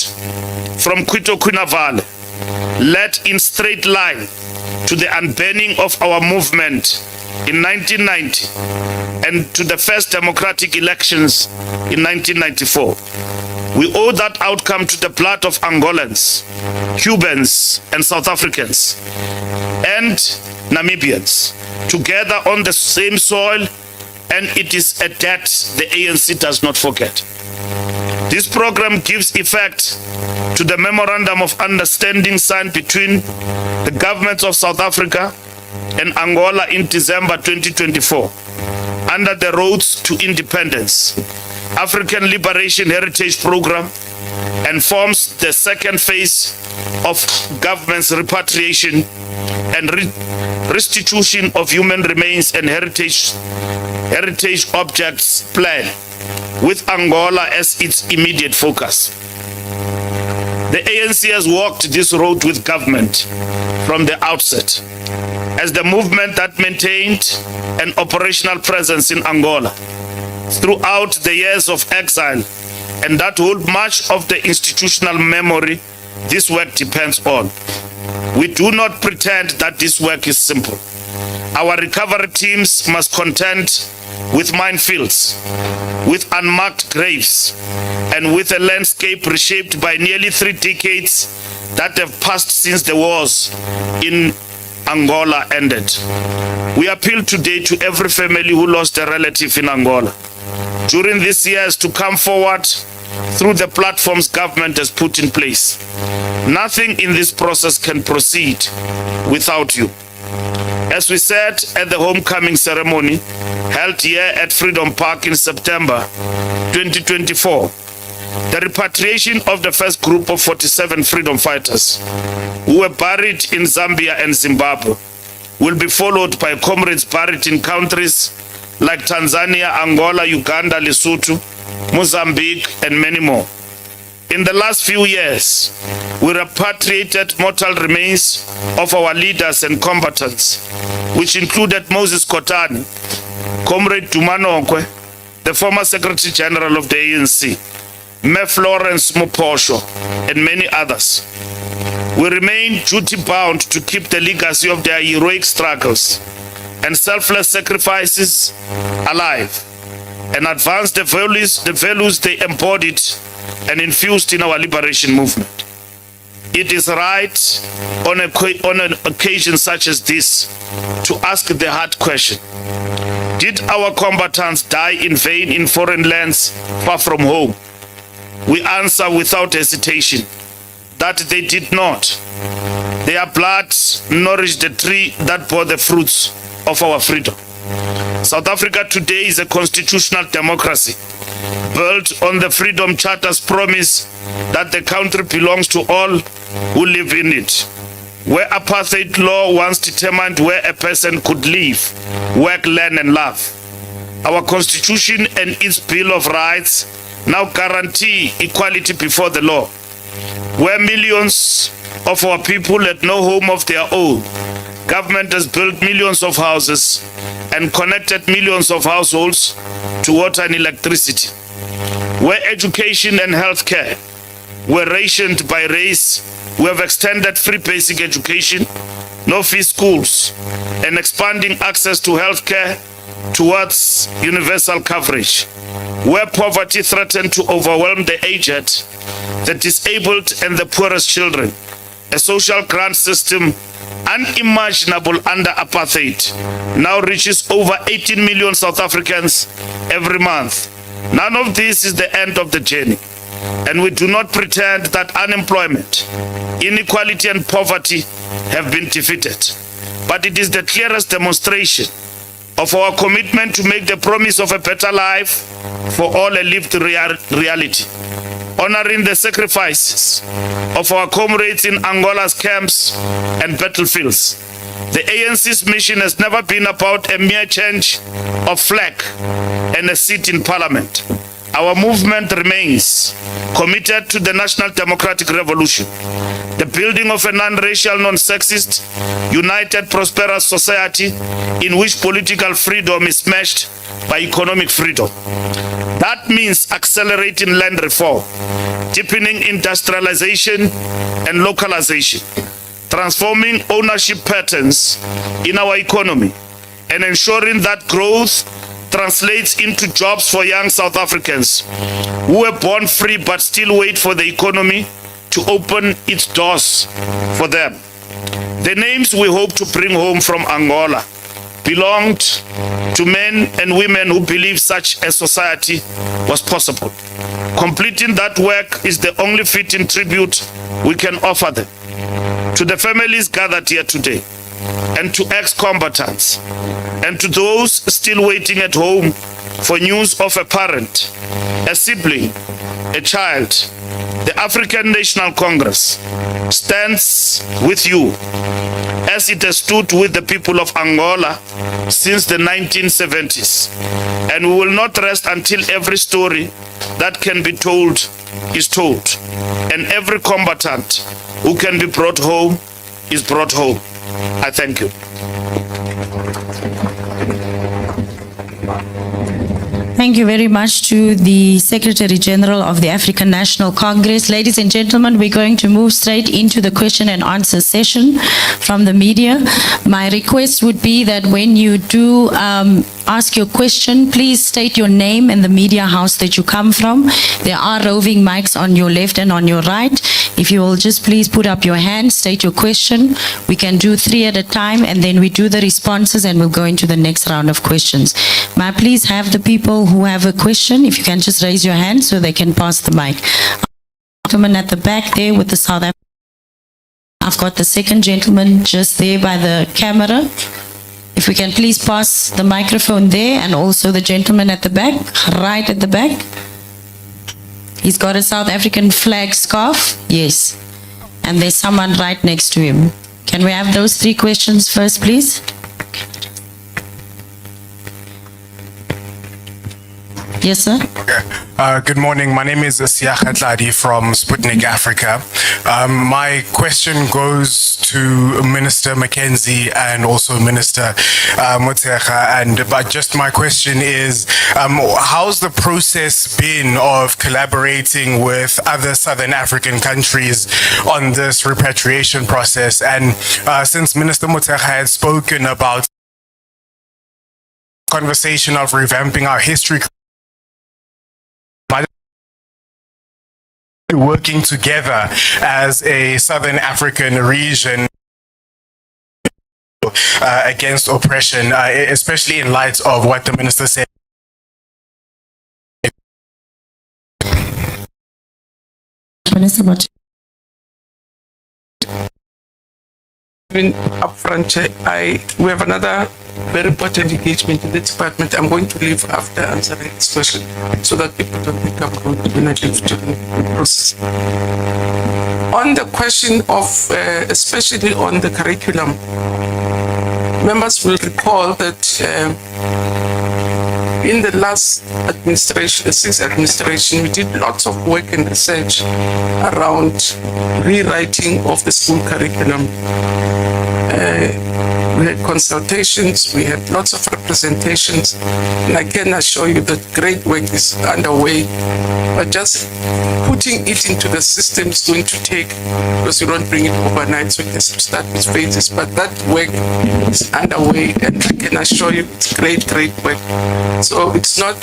from Pretoria Valley led in straight line to the unbanning of our movement in 1990 and to the first democratic elections in 1994. We owe that outcome to the blood of Angolans, Cubans, and South Africans, and Namibians, together on the same soil, and it is a debt the ANC does not forget. This program gives effect to the Memorandum of Understanding signed between the governments of South Africa and Angola in December 2024 under the Roads to Independence African Liberation Heritage Program, and forms the second phase of government's repatriation and restitution of human remains and heritage objects plan, with Angola as its immediate focus. The ANC has walked this road with government from the outset as the movement that maintained an operational presence in Angola throughout the years of exile, and that hold much of the institutional memory this work depends on. We do not pretend that this work is simple. Our recovery teams must contend with minefields, with unmarked graves, and with a landscape reshaped by nearly 3 decades that have passed since the wars in Angola ended. We appeal today to every family who lost a relative in Angola during these years to come forward through the platforms government has put in place. Nothing in this process can proceed without you. As we said at the homecoming ceremony held here at Freedom Park in September 2024, the repatriation of the first group of 47 freedom fighters who were buried in Zambia and Zimbabwe will be followed by comrades buried in countries like Tanzania, Angola, Uganda, Lesotho, Mozambique, and many more. In the last few years, we repatriated mortal remains of our leaders and combatants, which included Moses Kotane, Comrade Tumanokwe, the former Secretary-General of the ANC, Me Florence Moposho, and many others. We remain duty-bound to keep the legacy of their heroic struggles and selfless sacrifices alive and advance the values they embodied and infused in our liberation movement. It is right on an occasion such as this to ask the hard question: did our combatants die in vain in foreign lands far from home? We answer without hesitation that they did not. Their blood nourished the tree that bore the fruits of our freedom. South Africa today is a constitutional democracy built on the Freedom Charter's promise that the country belongs to all who live in it, where apartheid law once determined where a person could live, work, learn, and love. Our Constitution and its Bill of Rights now guarantee equality before the law, where millions of our people had no home of their own. Government has built millions of houses and connected millions of households to water and electricity, where education and healthcare were rationed by race. We have extended free basic education, no-fee schools, and expanding access to healthcare towards universal coverage, where poverty threatened to overwhelm the aged, the disabled, and the poorest children. A social grant system unimaginable under apartheid now reaches over 18 million South Africans every month. None of this is the end of the journey, and we do not pretend that unemployment, inequality, and poverty have been defeated. But it is the clearest demonstration of our commitment to make the promise of a better life for all a lived reality, honoring the sacrifices of our comrades in Angola's camps and battlefields. The ANC's mission has never been about a mere change of flag and a seat in parliament. Our movement remains committed to the national democratic revolution, the building of a non-racial, non-sexist, united, prosperous society in which political freedom is matched by economic freedom. That means accelerating land reform, deepening industrialization and localization, transforming ownership patterns in our economy, and ensuring that growth translates into jobs for young South Africans who were born free but still wait for the economy to open its doors for them. The names we hope to bring home from Angola belonged to men and women who believed such a society was possible. Completing that work is the only fitting tribute we can offer them. To the families gathered here today, and to ex-combatants, and to those still waiting at home for news of a parent, a sibling, a child, the African National Congress stands with you as it has stood with the people of Angola since the 1970s. And we will not rest until every story that can be told is told, and every combatant who can be brought home is brought home. I thank you. Thank you very much to the Secretary-General of the African National Congress. Ladies and gentlemen, we're going to move straight into the question and answer session from the media. My request would be that when you do ask your question, please state your name and the media house that you come from. There are roving mics on your left and on your right. If you will just please put up your hand, state your question. We can do 3 at a time, and then we do the responses, and we'll go into the next round of questions. May I please have the people who have a question, if you can just raise your hand so they can pass the mic. Gentleman at the back there with the South African. I've got the second gentleman just there by the camera. If we can please pass the microphone there, and also the gentleman at the back, right at the back. He's got a South African flag scarf. Yes. And there's someone right next to him. Can we have those 3 questions first, please? Yes, sir. Good morning. My name is SAHRA from Sputnik Africa. My question goes to Minister McKenzie and also Minister Motshekga. But just my question is, how's the process been of collaborating with other Southern African countries on this repatriation process? And since Minister Motshekga had spoken about conversation of revamping our history, working together as a Southern African region against oppression, especially in light of what the minister said. Minister Motshekga. Even upfront, we have another very important engagement in the department. I'm going to leave after answering this question so that people don't think I'm going to be negative during the process. On the question of, especially on the curriculum, members will recall that in the last administration, the sixth administration, we did lots of work and research around rewriting of the school curriculum. We had consultations, we had lots of representations, and I can assure you that great work is underway. But just putting it into the system is going to take, because you don't bring it overnight, so it has to start with phases. But that work is underway, and I can assure you it's great work. So it's not,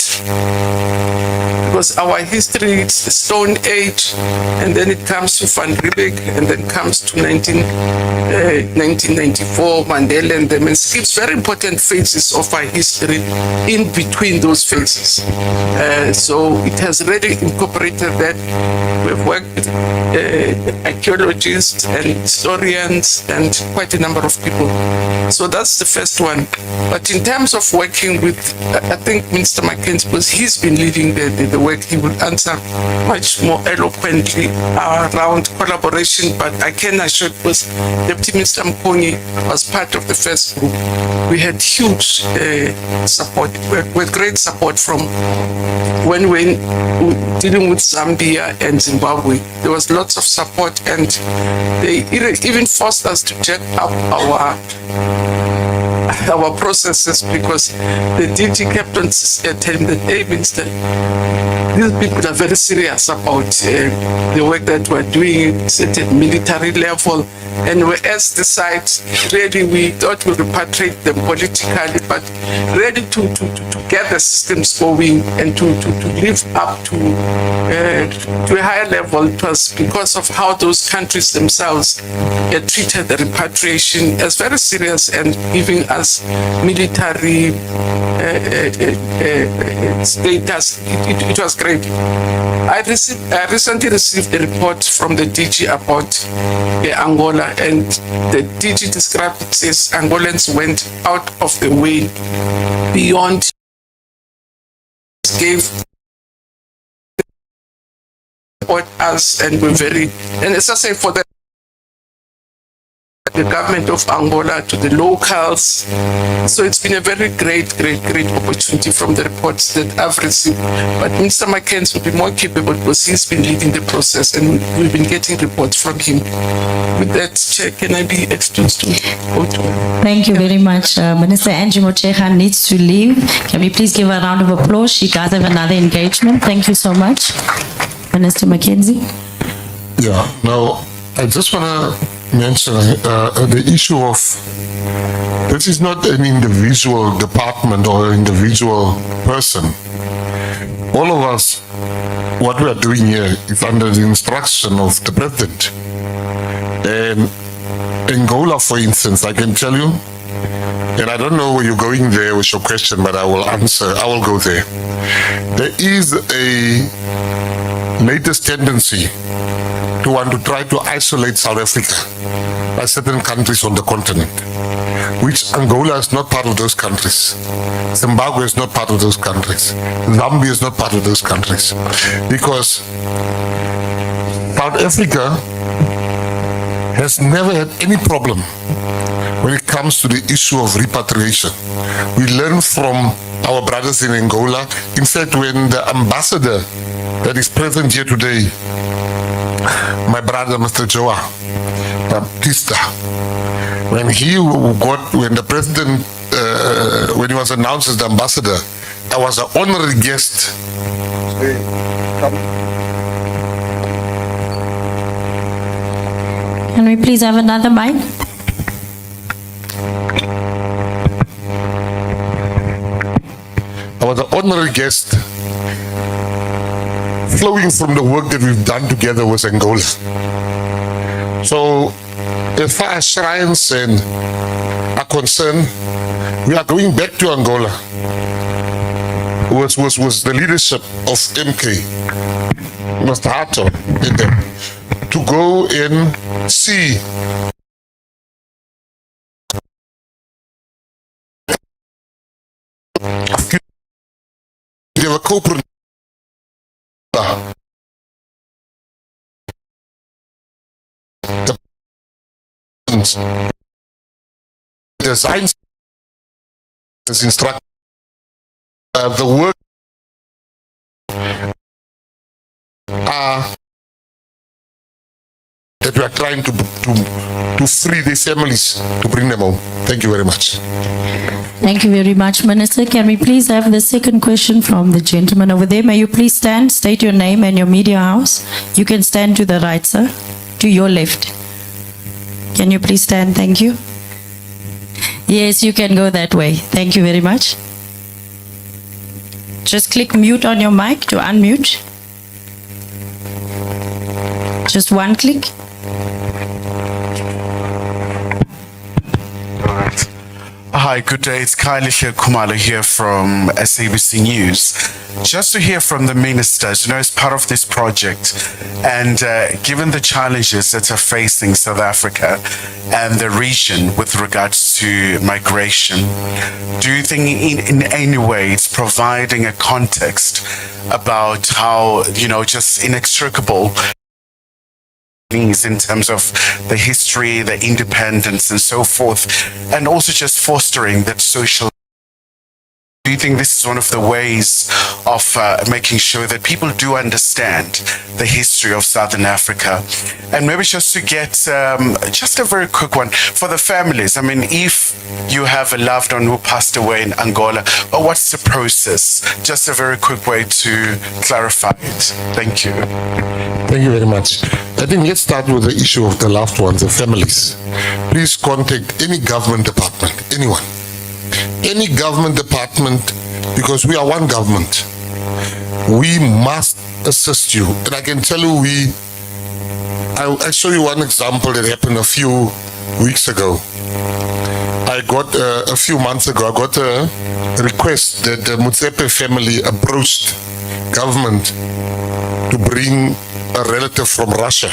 because our history, it's the Stone Age, and then it comes to Van Riebeeck, and then comes to 1994, Mandela, and them, and skips very important phases of our history in between those phases. So it has already incorporated that. We've worked with archaeologists and historians and quite a number of people. So that's the first one. But in terms of working with, I think Minister McKenzie, because he's been leading the work, he will answer much more eloquently around collaboration. But I can assure, because Deputy Minister Mkongi was part of the first group, we had huge support, with great support from when we were dealing with Zambia and Zimbabwe. There was lots of support, and they even forced us to jack up our processes, because the DG kept on telling that, hey, Minister, these people are very serious about the work that we're doing at a military level. And whereas the site, really, we thought we repatriate them politically, but ready to get the systems going and to live up to a higher level. It was because of how those countries themselves had treated the repatriation as very serious and giving us military status. It was great. I recently received a report from the DG about Angola, and the DG described it says Angolans went out of the way beyond, gave support us, and we're very, and as I say, for the government of Angola to the locals. So it's been a very great opportunity from the reports that I've received. But Minister McKenzie will be more capable because he's been leading the process, and we've been getting reports from him. With that, Chair, can I be excused to go to? Thank you very much. Minister Angie Motshekga needs to leave. Can we please give her a round of applause? She does have another engagement. Thank you so much. Minister McKenzie. Yeah, now I just want to mention the issue of, this is not an individual department or individual person. All of us, what we are doing here is under the instruction of the president. And Angola, for instance, I can tell you, and I don't know where you're going there with your question, but I will answer, I will go there. There is a latest tendency to want to try to isolate South Africa by certain countries on the continent, which Angola is not part of those countries. Zimbabwe is not part of those countries. Zambia is not part of those countries. Because South Africa has never had any problem when it comes comes to the issue of repatriation. We learn from our brothers in Angola. In fact, when the ambassador that is present here today, my brother, Mr. Joa Baptista, when the president, when he was announced as the ambassador, I was an honorary guest. Can we please have another mic? I was an honorary guest flowing from the work that we've done together with Angola. So, as far as shrines are concerned, we are going back to Angola was the leadership of MK, Mr. Hato, to go and see they were co-producing the designs as instructed the work that we are trying to free these families to bring them home. Thank you very much. Thank you very much, Minister. Can we please have the second question from the gentleman over there? May you please stand, state your name and your media house. You can stand to the right, sir, to your left. Can you please stand? Thank you. Yes, you can go that way. Thank you very much. Just click mute on your mic to unmute. Just one click. Hi, good day. It's Kailisha Kumalo here from SABC News. Just to hear from the ministers, as part of this project, and given the challenges that are facing South Africa and the region with regards to migration, do you think in any way it's providing a context about how, just inextricable in terms of the history, the independence and so forth, and also just fostering that social. Do you think this is one of the ways of making sure that people do understand the history of Southern Africa? And maybe just to get just a very quick one for the families. I mean, if you have a loved one who passed away in Angola, what's the process? Just a very quick way to clarify it. Thank you. Thank you very much. I think let's start with the issue of the loved ones, the families. Please contact any government department, anyone. Any government department, because we are one government. We must assist you. And I can tell you, I'll show you one example that happened a few weeks ago. I got, a few months ago, I got a request that the Motsepe family approached government to bring a relative from Russia.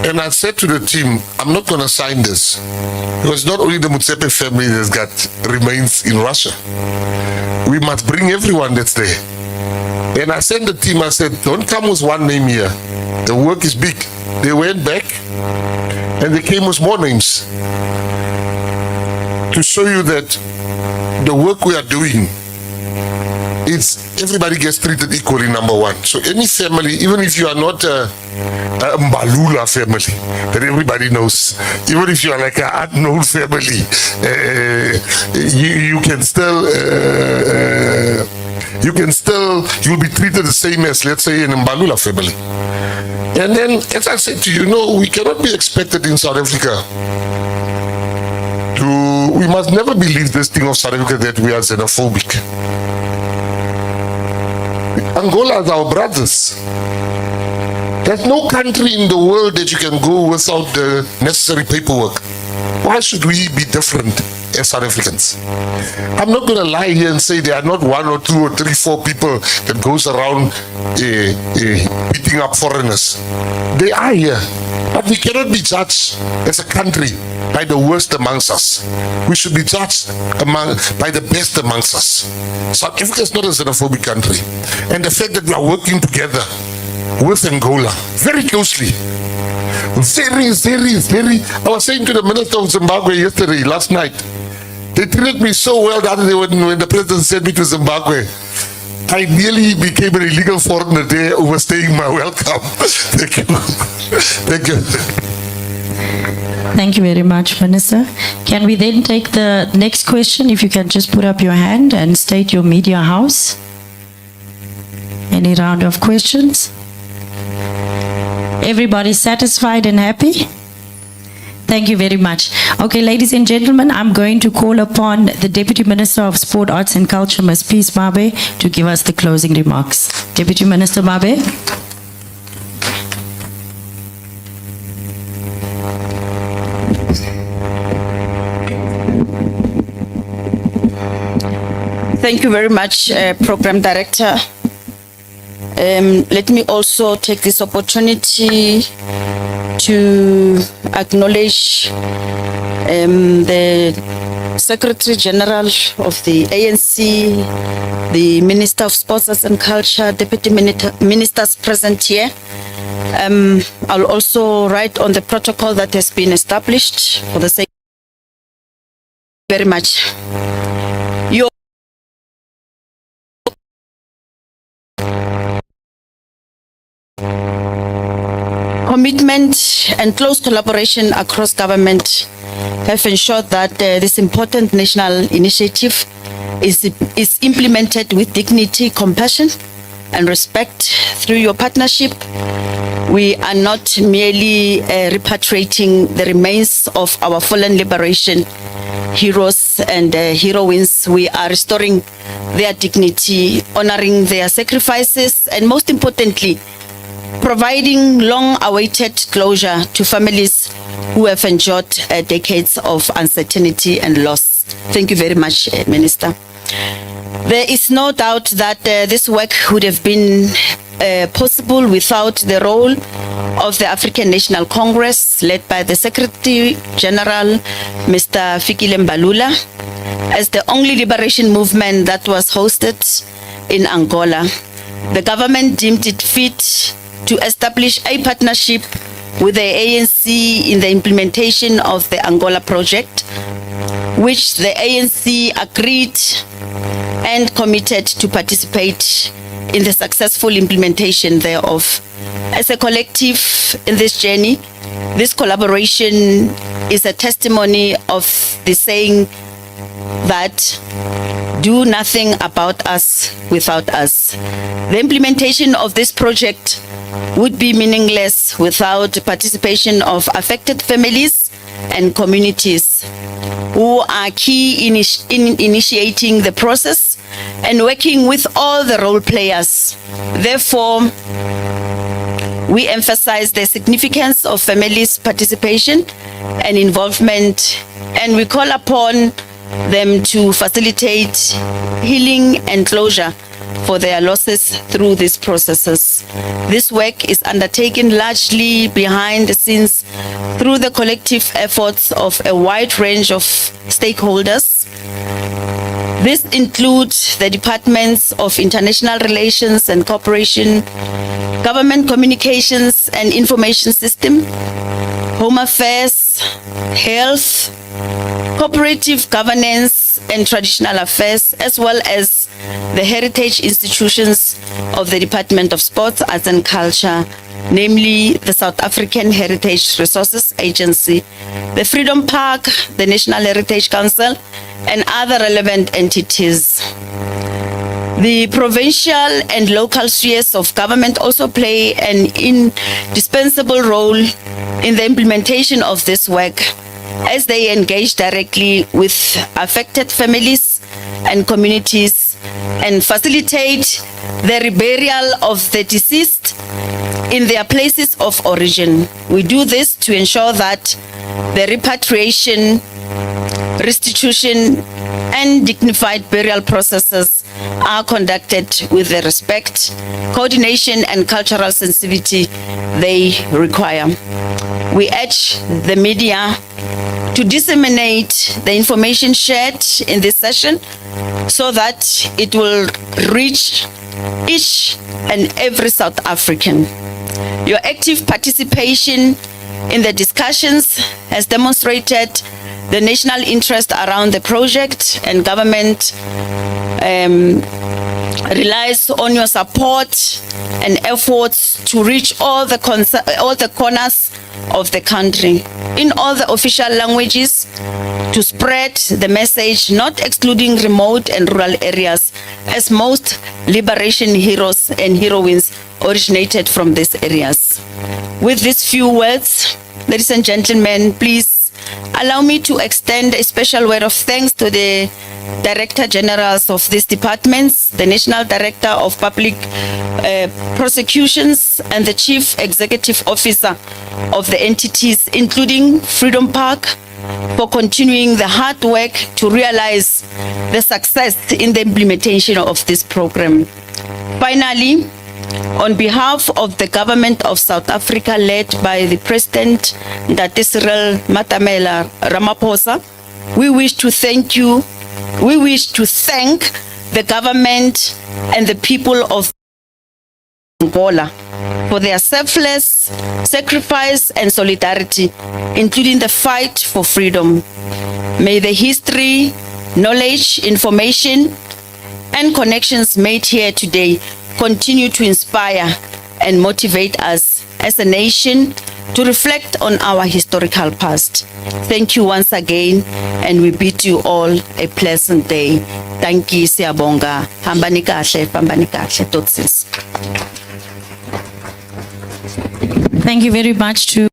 And I said to the team, I'm not going to sign this. Because not only the Motsepe family that's got remains in Russia. We must bring everyone that's there. And I sent the team, I said, don't come with one name here. The work is big. They went back and they came with more names. To show you that the work we are doing, it's everybody gets treated equally, number one. So any family, even if you are not a Mbalula family that everybody knows, even if you are like an unknown family, you'll be treated the same as, let's say, an Mbalula family. And then, as I said to you, we cannot be expected in South Africa we must never believe this thing of South Africa that we are xenophobic. Angola is our brothers. There's no country in the world that you can go without the necessary paperwork. Why should we be different as South Africans? I'm not going to lie here and say there are not 1 or 2 or 3, 4 people that goes around beating up foreigners. They are here. But we cannot be judged as a country by the worst amongst us. We should be judged by the best amongst us. South Africa is not a xenophobic country. And the fact that we are working together with Angola very closely, Very. I was saying to the Minister of Zimbabwe last night, they treated me so well the other day when the President sent me to Zimbabwe. I nearly became an illegal foreigner there, overstaying my welcome. Thank you. Thank you. Thank you very much, Minister. Can we then take the next question? If you can just put up your hand and state your media house. Any round of questions? Everybody satisfied and happy? Thank you very much. Okay, ladies and gentlemen, I'm going to call upon the Deputy Minister of Sport, Arts and Culture, Ms. Peace Mabe, to give us the closing remarks. Deputy Minister Mabe. Thank you very much, Program Director. Let me also take this opportunity to acknowledge the Secretary-General of the ANC, the Minister of Sports, Arts and Culture, Deputy Ministers present here. I'll also write on the protocol that has been established for the sake. Very much. Your commitment and close collaboration across government have ensured that this important national initiative is implemented with dignity, compassion, and respect. Through your partnership, we are not merely repatriating the remains of our fallen liberation heroes and heroines. We are restoring their dignity, honoring their sacrifices, and most importantly, providing long-awaited closure to families who have endured decades of uncertainty and loss. Thank you very much, Minister. There is no doubt that this work would have been possible without the role of the African National Congress, led by the Secretary-General, Mr. Fikile Mbalula, as the only liberation movement that was hosted in Angola. The government deemed it fit to establish a partnership with the ANC in the implementation of the Angola project, which the ANC agreed and committed to participate in the successful implementation thereof. As a collective in this journey, this collaboration is a testimony of the saying that do nothing about us without us. The implementation of this project would be meaningless without participation of affected families and communities who are key in initiating the process and working with all the role players. Therefore, we emphasize the significance of families' participation and involvement, and we call upon them to facilitate healing and closure for their losses through these processes. This work is undertaken largely behind the scenes through the collective efforts of a wide range of stakeholders. This includes the Departments of International Relations and Cooperation, Government Communications and Information System, Home Affairs, Health, Cooperative Governance and Traditional Affairs, as well as the heritage institutions of the Department of Sports, Arts and Culture, namely the South African Heritage Resources Agency, the Freedom Park, the National Heritage Council, and other relevant entities. The provincial and local spheres of government also play an indispensable role in the implementation of this work, as they engage directly with affected families and communities and facilitate the reburial of the deceased in their places of origin. We do this to ensure that the repatriation, restitution, and dignified burial processes are conducted with the respect, coordination, and cultural sensitivity they require. We urge the media to disseminate the information shared in this session so that it will reach each and every South African. Your active participation in the discussions has demonstrated the national interest around the project, and government relies on your support and efforts to reach all the corners of the country in all the official languages to spread the message, not excluding remote and rural areas, as most liberation heroes and heroines originated from these areas. With these few words, ladies and gentlemen, please allow me to extend a special word of thanks to the Director Generals of these departments, the National Director of Public Prosecutions, and the Chief Executive Officer of the entities, including Freedom Park, for continuing the hard work to realize the success in the implementation of this program. Finally, on behalf of the government of South Africa, led by the President Ndati Cyril Matamela Ramaphosa, we wish to thank the government and the people of Angola for their selfless sacrifice and solidarity, including the fight for freedom. May the history, knowledge, information, and connections made here today continue to inspire and motivate us as a nation to reflect on our historical past. Thank you once again, and we bid you all a pleasant day. Thank you, siyabonga. Hambani kahle, tot sis. Thank you very much to